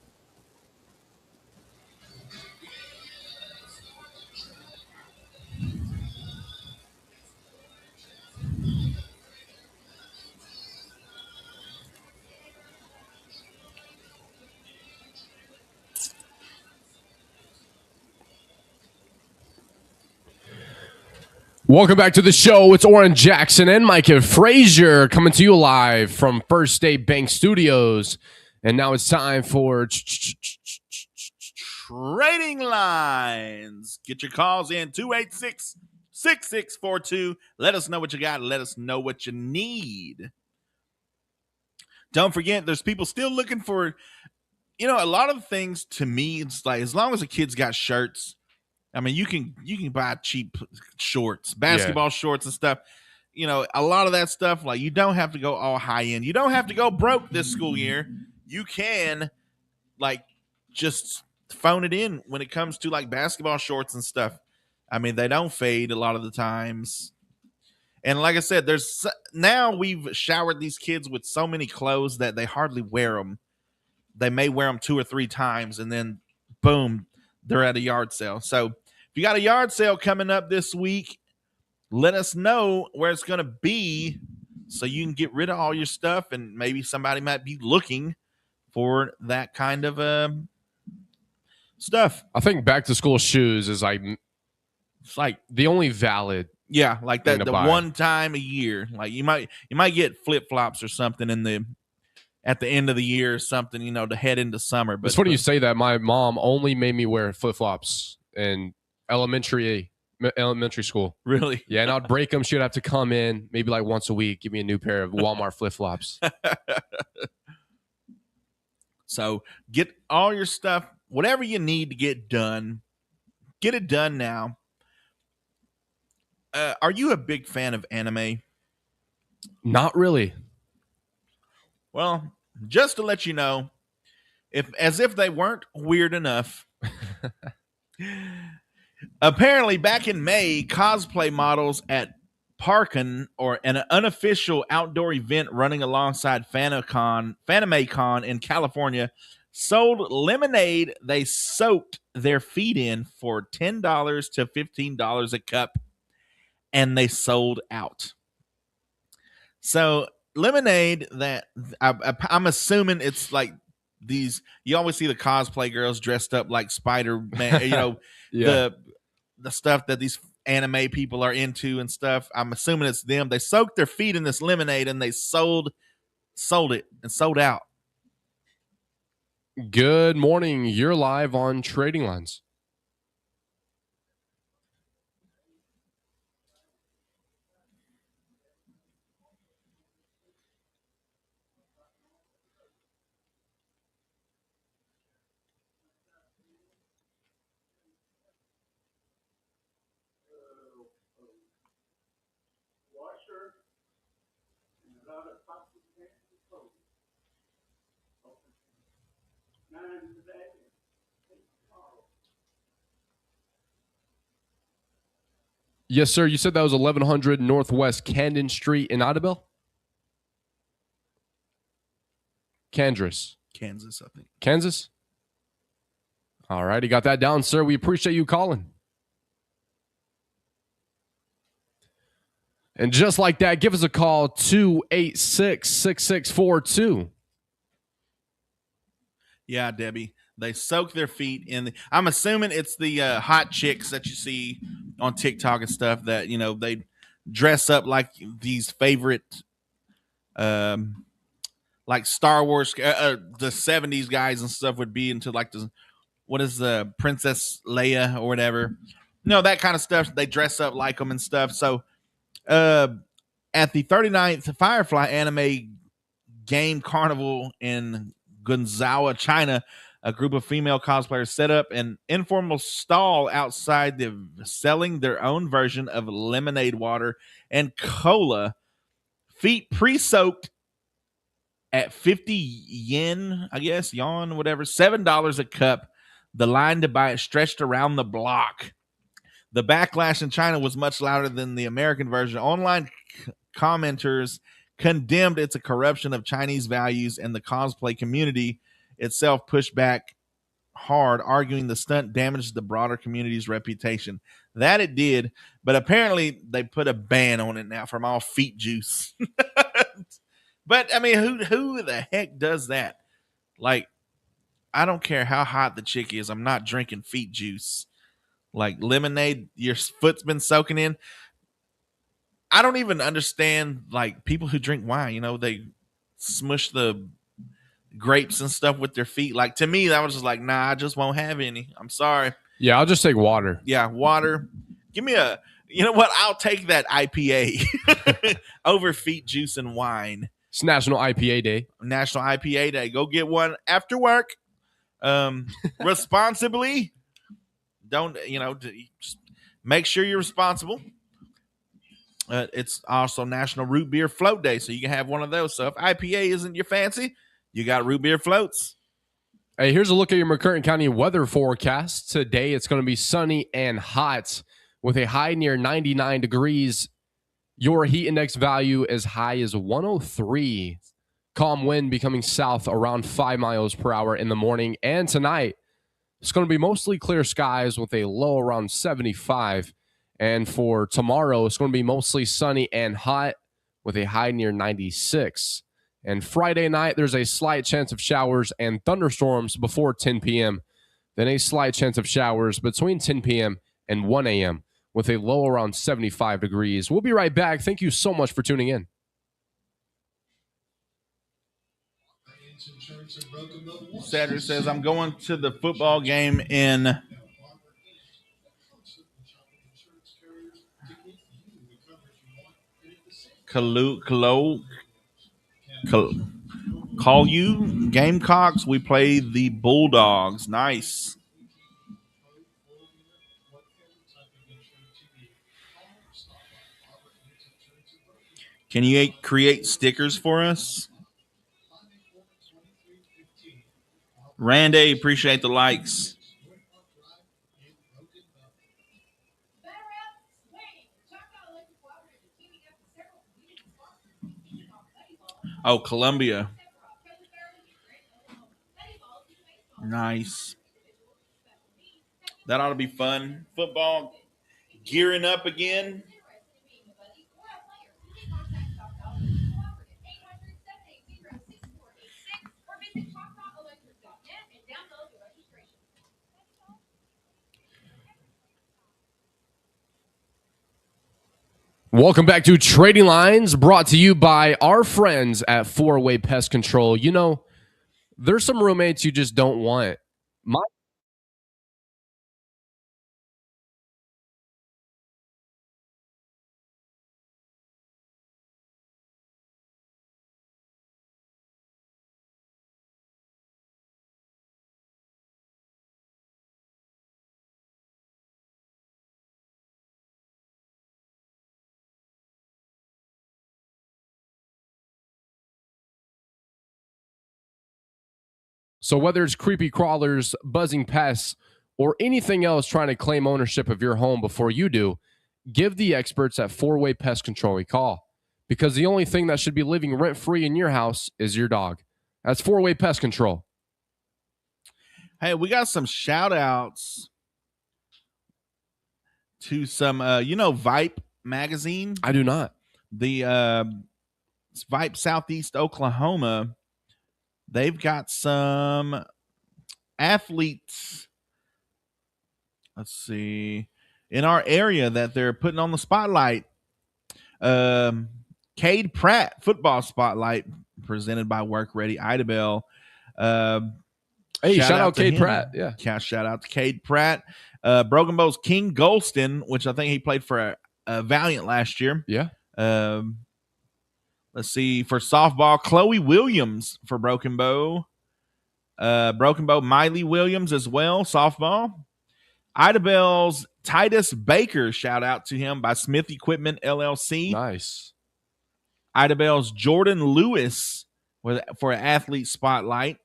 [SPEAKER 2] Welcome back to the show. It's Oran Jackson and Micah Frazier coming to you live from First State Bank Studios. And now it's time for
[SPEAKER 1] Trading Lines. Get your calls in 286-6642. Let us know what you got. Let us know what you need. Don't forget, there's people still looking for, a lot of things. To me, it's like, as long as a kid's got shirts, I mean, you can buy cheap shorts, basketball shorts and stuff. A lot of that stuff, like, you don't have to go all high end. You don't have to go broke this school year. You can, like, just phone it in when it comes to, like, basketball shorts and stuff. I mean, they don't fade a lot of the times. And like I said, now we've showered these kids with so many clothes that they hardly wear them. They may wear them 2 or 3 times, and then, boom, they're at a yard sale. So if you got a yard sale coming up this week, let us know where it's going to be so you can get rid of all your stuff, and maybe somebody might be looking for that kind of stuff.
[SPEAKER 2] I think back to school shoes is like,
[SPEAKER 1] it's like
[SPEAKER 2] the only valid.
[SPEAKER 1] Yeah, like that, the
[SPEAKER 2] buy.
[SPEAKER 1] one time a year. Like you might get flip-flops or something at the end of the year or something, to head into summer. But
[SPEAKER 2] it's funny you say that. My mom only made me wear flip-flops in elementary school.
[SPEAKER 1] Really?
[SPEAKER 2] Yeah, and I'd break them. She'd have to come in maybe like once a week, give me a new pair of Walmart flip-flops.
[SPEAKER 1] So get all your stuff, whatever you need to get done, get it done now. Are you a big fan of anime?
[SPEAKER 2] Not really.
[SPEAKER 1] Well, just to let you know, as if they weren't weird enough, apparently back in May, cosplay models at Parkin, or an unofficial outdoor event running alongside FanimeCon in California, sold lemonade they soaked their feet in for $10 to $15 a cup, and they sold out. So lemonade, that I'm assuming it's like these, you always see the cosplay girls dressed up like Spider-Man,
[SPEAKER 2] Yeah.
[SPEAKER 1] the stuff that these anime people are into and stuff. I'm assuming it's them. They soaked their feet in this lemonade and they sold it and sold out.
[SPEAKER 2] Good morning. You're live on Trading Lines. Yes, sir. You said that was 1100 Northwest Camden Street in Idabel? Kansas,
[SPEAKER 1] I think.
[SPEAKER 2] Kansas? All right. You got that down, sir. We appreciate you calling. And just like that, give us a call, 286-6642.
[SPEAKER 1] Yeah, Debbie. They soak their feet in I'm assuming it's the hot chicks that you see on TikTok and stuff that, they dress up like these favorite, like Star Wars, the 70s guys and stuff would be into, like, what is the Princess Leia or whatever. No, that kind of stuff. They dress up like them and stuff. So at the 39th Firefly Anime game carnival in Gunzhou, China, a group of female cosplayers set up an informal stall outside selling their own version of lemonade water and cola, feet pre-soaked at 50 yen, I guess, yuan, whatever, $7 a cup. The line to buy it stretched around the block. The backlash in China was much louder than the American version. Online commenters condemned it's a corruption of Chinese values, and the cosplay community itself pushed back hard, arguing the stunt damaged the broader community's reputation. That it did, but apparently they put a ban on it now from all feet juice. But I mean, who the heck does that? Like, I don't care how hot the chick is, I'm not drinking feet juice. Like lemonade, your foot's been soaking in. I don't even understand like people who drink wine. You know, they smush the grapes and stuff with their feet. Like to me, that was just like, nah, I just won't have any. I'm sorry.
[SPEAKER 2] Yeah, I'll just take water.
[SPEAKER 1] Yeah, water. Give me a. You know what? I'll take that IPA over feet juice and wine.
[SPEAKER 2] It's National IPA Day.
[SPEAKER 1] National IPA Day. Go get one after work. Responsibly. Don't, just make sure you're responsible. It's also National Root Beer Float Day, so you can have one of those. So if IPA isn't your fancy, you got root beer floats.
[SPEAKER 2] Hey, here's a look at your McCurtain County weather forecast. Today, it's going to be sunny and hot with a high near 99 degrees. Your heat index value as high as 103. Calm wind becoming south around 5 miles per hour in the morning. And tonight, it's going to be mostly clear skies with a low around 75. And for tomorrow, it's going to be mostly sunny and hot with a high near 96. And Friday night, there's a slight chance of showers and thunderstorms before 10 p.m. Then a slight chance of showers between 10 p.m. and 1 a.m. with a low around 75 degrees. We'll be right back. Thank you so much for tuning in.
[SPEAKER 1] Cedric says, I'm going to the football game in Call you Gamecocks. We play the Bulldogs. Nice. Can you create stickers for us? Randy, appreciate the likes. Oh, Columbia. Nice. That ought to be fun. Football gearing up again.
[SPEAKER 2] Welcome back to Trading Lines, brought to you by our friends at 4-Way Pest Control. You know, there's some roommates you just don't want. So whether it's creepy crawlers, buzzing pests, or anything else trying to claim ownership of your home before you do, give the experts at 4-Way Pest Control a call. Because the only thing that should be living rent-free in your house is your dog. That's 4-Way Pest Control.
[SPEAKER 1] Hey, we got some shout-outs to some, Vipe magazine?
[SPEAKER 2] I do not.
[SPEAKER 1] The Vipe Southeast Oklahoma. They've got some athletes, let's see, in our area that they're putting on the spotlight. Cade Pratt football spotlight presented by Work Ready Idabel.
[SPEAKER 2] Hey, shout out Cade Pratt. Yeah.
[SPEAKER 1] Shout out to Cade Pratt. Broken Bow's King Golston, which I think he played for a Valiant last year.
[SPEAKER 2] Yeah.
[SPEAKER 1] Let's see. For softball, Chloe Williams for Broken Bow. Broken Bow, Miley Williams as well, softball. Idabel's Titus Baker, shout out to him by Smith Equipment LLC.
[SPEAKER 2] Nice.
[SPEAKER 1] Idabel's Jordan Lewis for an athlete spotlight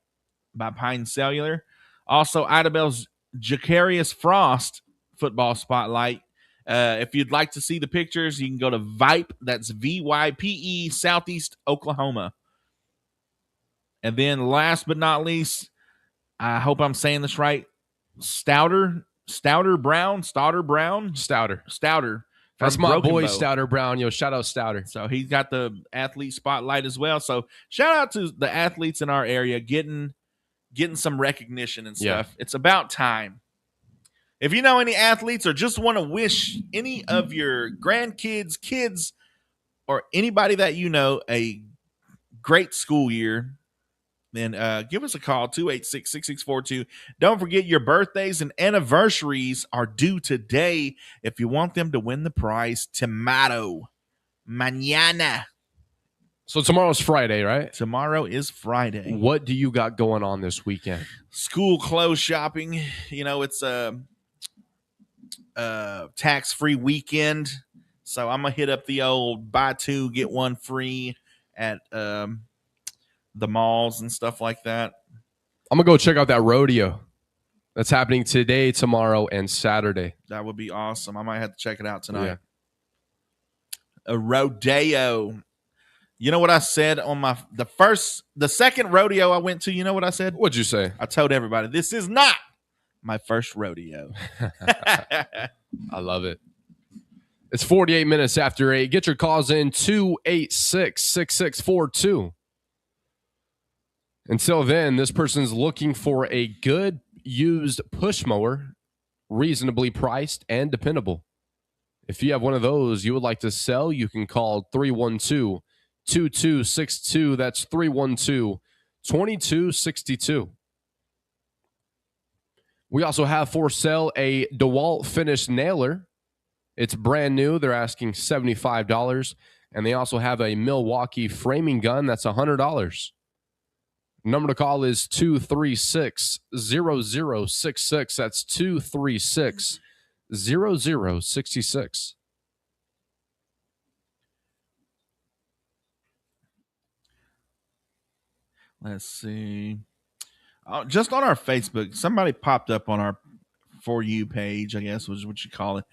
[SPEAKER 1] by Pine Cellular. Also, Idabel's Jacarius Frost football spotlight. If you'd like to see the pictures, you can go to Vype. That's VYPE, Southeast Oklahoma. And then last but not least, I hope I'm saying this right, Stouter Brown.
[SPEAKER 2] That's my
[SPEAKER 1] Broken
[SPEAKER 2] boy,
[SPEAKER 1] Bow.
[SPEAKER 2] Stouter Brown. Yo, shout out Stouter.
[SPEAKER 1] So he's got the athlete spotlight as well. So shout out to the athletes in our area getting some recognition and stuff.
[SPEAKER 2] Yeah.
[SPEAKER 1] It's about time. If you know any athletes or just want to wish any of your grandkids, kids, or anybody that you know a great school year, then give us a call, 286-6642. Don't forget your birthdays and anniversaries are due today if you want them to win the prize tomorrow. Mañana.
[SPEAKER 2] So tomorrow's Friday, right?
[SPEAKER 1] Tomorrow is Friday.
[SPEAKER 2] What do you got going on this weekend?
[SPEAKER 1] School clothes shopping. You know, it's a tax-free weekend. So I'm going to hit up the old buy two, get one free at the malls and stuff like that.
[SPEAKER 2] I'm going to go check out that rodeo that's happening today, tomorrow, and Saturday.
[SPEAKER 1] That would be awesome. I might have to check it out tonight.
[SPEAKER 2] Yeah.
[SPEAKER 1] A rodeo. You know what I said on the second rodeo I went to? You know what I said?
[SPEAKER 2] What'd you say?
[SPEAKER 1] I told everybody, this is not my first rodeo.
[SPEAKER 2] I love it. It's 48 minutes after 8. Get your calls in 286-6642. Until then, this person's looking for a good used push mower, reasonably priced and dependable. If you have one of those you would like to sell, you can call 312-2262. That's 312-2262. We also have for sale a DeWalt finished nailer. It's brand new. They're asking $75. And they also have a Milwaukee framing gun. That's $100. Number to call is 236-0066. That's 236-0066.
[SPEAKER 1] Let's see. Just on our Facebook, somebody popped up on our For You page, I guess was what you call it.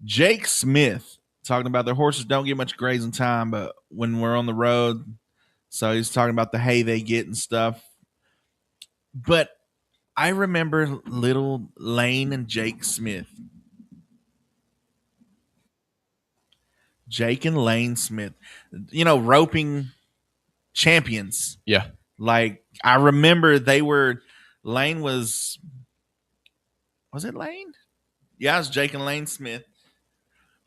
[SPEAKER 1] Jake Smith talking about their horses don't get much grazing time, but when we're on the road, so he's talking about the hay they get and stuff. But I remember little Lane and Jake Smith. Jake and Lane Smith, you know, roping champions.
[SPEAKER 2] Yeah.
[SPEAKER 1] Like, I remember Lane was it Lane? Yeah, it was Jake and Lane Smith.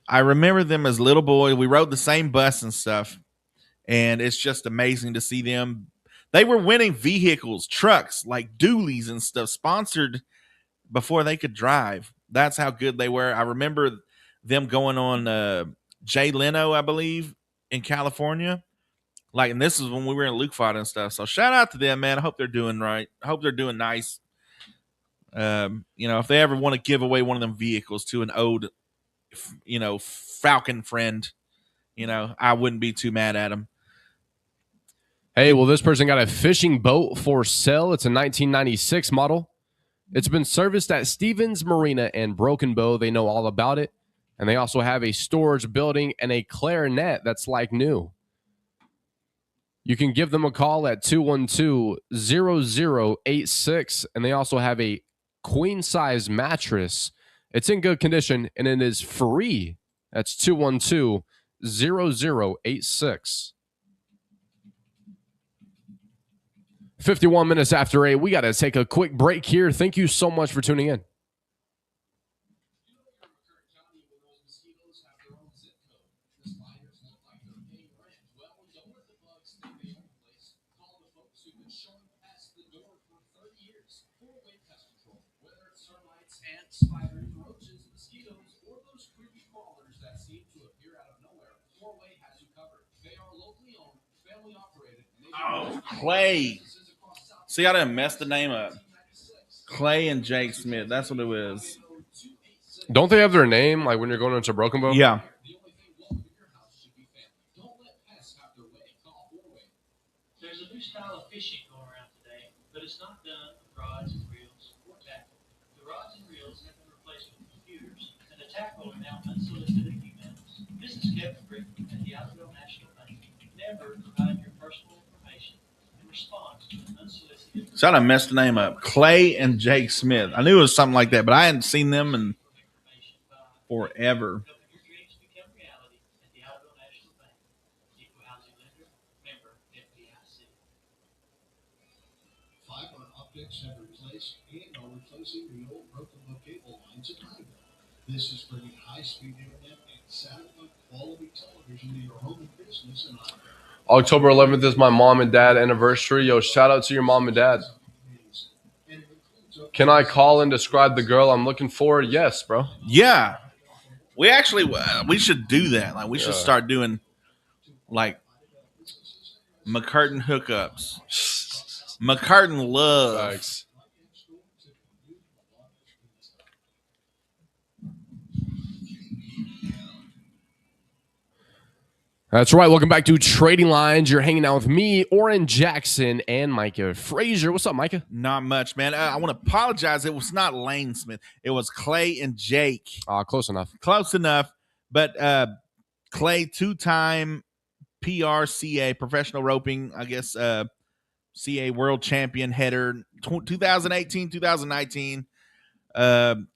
[SPEAKER 1] I remember them as little boys. We rode the same bus and stuff. And it's just amazing to see them. They were winning vehicles, trucks, like dualies and stuff, sponsored before they could drive. That's how good they were. I remember them going on Jay Leno, I believe, in California. Like, and this is when we were in Luke Fight and stuff. So shout out to them, man. I hope they're doing right. I hope they're doing nice. You know, if they ever want to give away one of them vehicles to an old, you know, Falcon friend, you know, I wouldn't be too mad at them.
[SPEAKER 2] Hey, well, this person got a fishing boat for sale. It's a 1996 model. It's been serviced at Stevens Marina and Broken Bow. They know all about it. And they also have a storage building and a clarinet that's like new. You can give them a call at 212-0086. And they also have a queen-size mattress. It's in good condition, and it is free. That's 212-0086. 51 minutes after 8. We got to take a quick break here. Thank you so much for tuning in.
[SPEAKER 6] Spiders, roaches, mosquitoes, or those creepy crawlers that seem to appear out of nowhere, 4-Way has you covered. They are locally owned
[SPEAKER 1] Oh, Clay. See, I done messed the name up. Clay and Jake Smith. That's what it was.
[SPEAKER 2] Don't they have their name like when you're going into Broken Bow?
[SPEAKER 1] Yeah.
[SPEAKER 6] There's a new style of fishing going around today, but it's not done with rods and reels or tackle. The rods and reels have been replaced with computers, and the tackle are now unsolicited emails. This is Kevin Griffin at the Alabama National Bank. Never provide your personal information in response to an unsolicited.
[SPEAKER 1] So I done messed the name up. Clay and Jake Smith. I knew it was something like that, but I hadn't seen them in forever.
[SPEAKER 6] Helping your dreams become reality at the Alabama National Bank. Equal housing lender, member FDIC.
[SPEAKER 4] Fiber optics have replaced and are replacing the old broken cable lines at Micah. This is bringing high-speed internet and satellite quality television to your home and business in Iowa.
[SPEAKER 2] October 11th is my mom and dad anniversary. Yo, shout out to your mom and dad. Can I call and describe the girl I'm looking for? Yes, bro.
[SPEAKER 1] Yeah. We actually we should do that. Like we should start doing like McCurtain hookups. McCurtain love.
[SPEAKER 2] Thanks. That's right. Welcome back to Trading Lines. You're hanging out with me, Oran Jackson, and Micah Frazier. What's up, Micah?
[SPEAKER 1] Not much, man. I want to apologize. It was not Lane Smith. It was Clay and Jake.
[SPEAKER 2] Close enough.
[SPEAKER 1] Close enough. But Clay, two-time PRCA, professional roping, I guess, CA world champion header, 2018, 2019.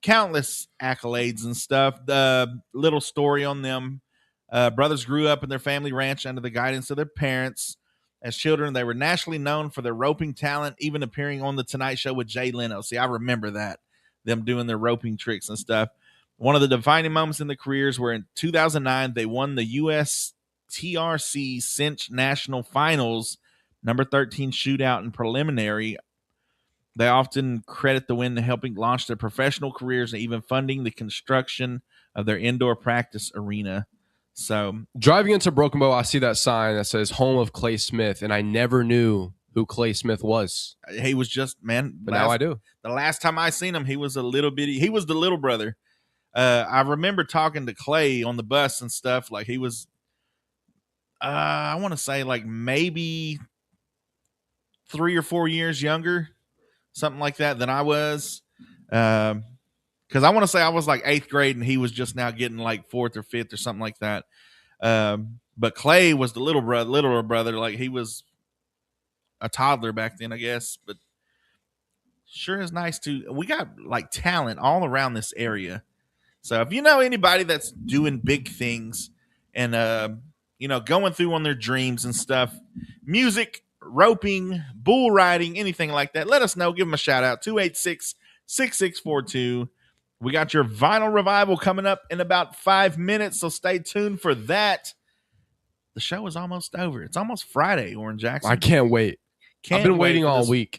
[SPEAKER 1] Countless accolades and stuff. The little story on them. Brothers grew up in their family ranch under the guidance of their parents. As children, they were nationally known for their roping talent, even appearing on The Tonight Show with Jay Leno. See, I remember that, them doing their roping tricks and stuff. One of the defining moments in their careers were in 2009, they won the USTRC Cinch National Finals, number 13 shootout and preliminary. They often credit the win to helping launch their professional careers and even funding the construction of their indoor practice arena. So
[SPEAKER 2] driving into Broken Bow, I see that sign that says "Home of Clay Smith," and I never knew who Clay Smith was.
[SPEAKER 1] He was just, man.
[SPEAKER 2] But now I do.
[SPEAKER 1] The last time I seen him, he was a little bitty. He was the little brother. I remember talking to Clay on the bus and stuff. Like he was, I want to say like maybe 3 or 4 years younger, something like that, than I was. Because I want to say I was like 8th grade and he was just now getting like 4th or 5th or something like that. But Clay was the littler brother. Like he was a toddler back then, I guess. But sure is nice we got like talent all around this area. So if you know anybody that's doing big things and, going through on their dreams and stuff, music, roping, bull riding, anything like that, let us know. Give them a shout out. 286-6642. We got your vinyl revival coming up in about 5 minutes, so stay tuned for that. The show is almost over. It's almost Friday, Oran Jackson.
[SPEAKER 2] I can't wait. I've been waiting all week.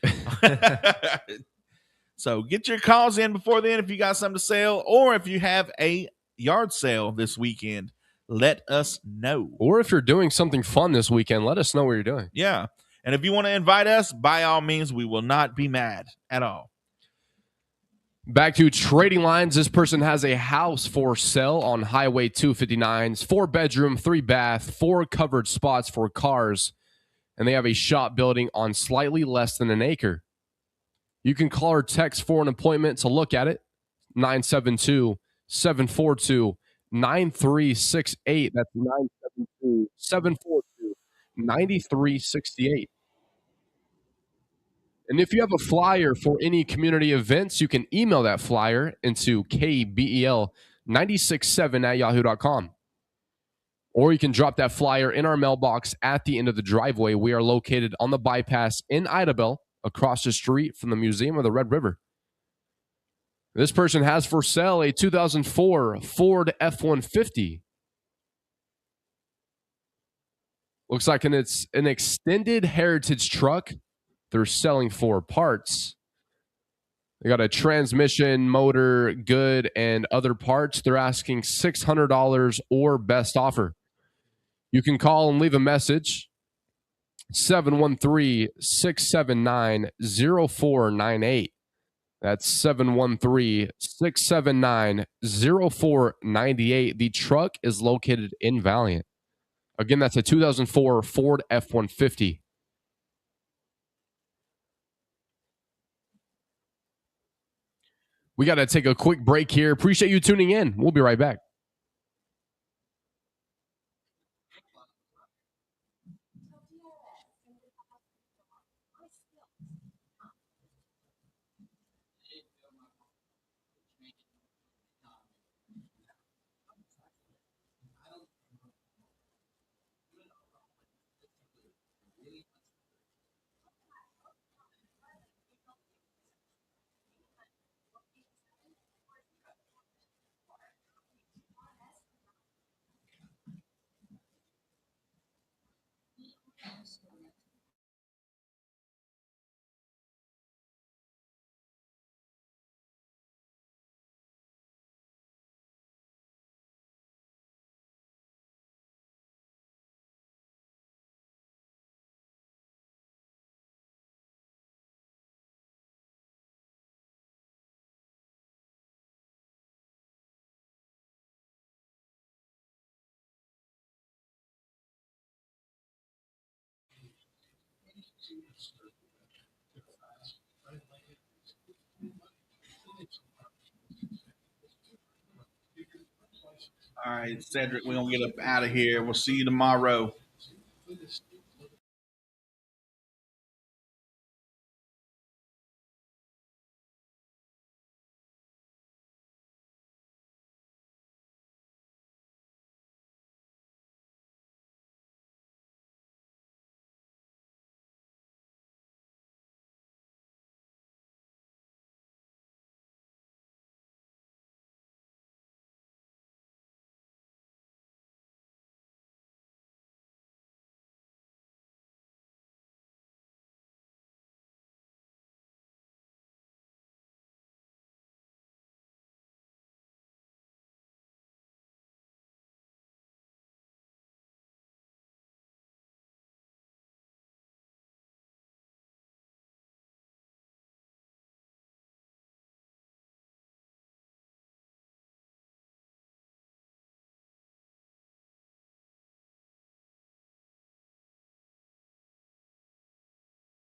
[SPEAKER 1] So get your calls in before then if you got something to sell, or if you have a yard sale this weekend, let us know.
[SPEAKER 2] Or if you're doing something fun this weekend, let us know what you're doing.
[SPEAKER 1] Yeah. And if you want to invite us, by all means, we will not be mad at all.
[SPEAKER 2] Back to Trading Lines. This person has a house for sale on Highway 259. 4-bedroom, 3-bath, 4 covered spots for cars. And they have a shop building on slightly less than an acre. You can call or text for an appointment to look at it. 972-742-9368. That's 972-742-9368. And if you have a flyer for any community events, you can email that flyer into kbel967@yahoo.com. Or you can drop that flyer in our mailbox at the end of the driveway. We are located on the bypass in Idabel, across the street from the Museum of the Red River. This person has for sale a 2004 Ford F-150. Looks like it's an extended heritage truck. They're selling for parts. They got a transmission, motor, good, and other parts. They're asking $600 or best offer. You can call and leave a message. 713-679-0498. That's 713-679-0498. The truck is located in Valiant. Again, that's a 2004 Ford F-150. We got to take a quick break here. Appreciate you tuning in. We'll be right back.
[SPEAKER 1] All right, Cedric, we're going to get up out of here. We'll see you tomorrow.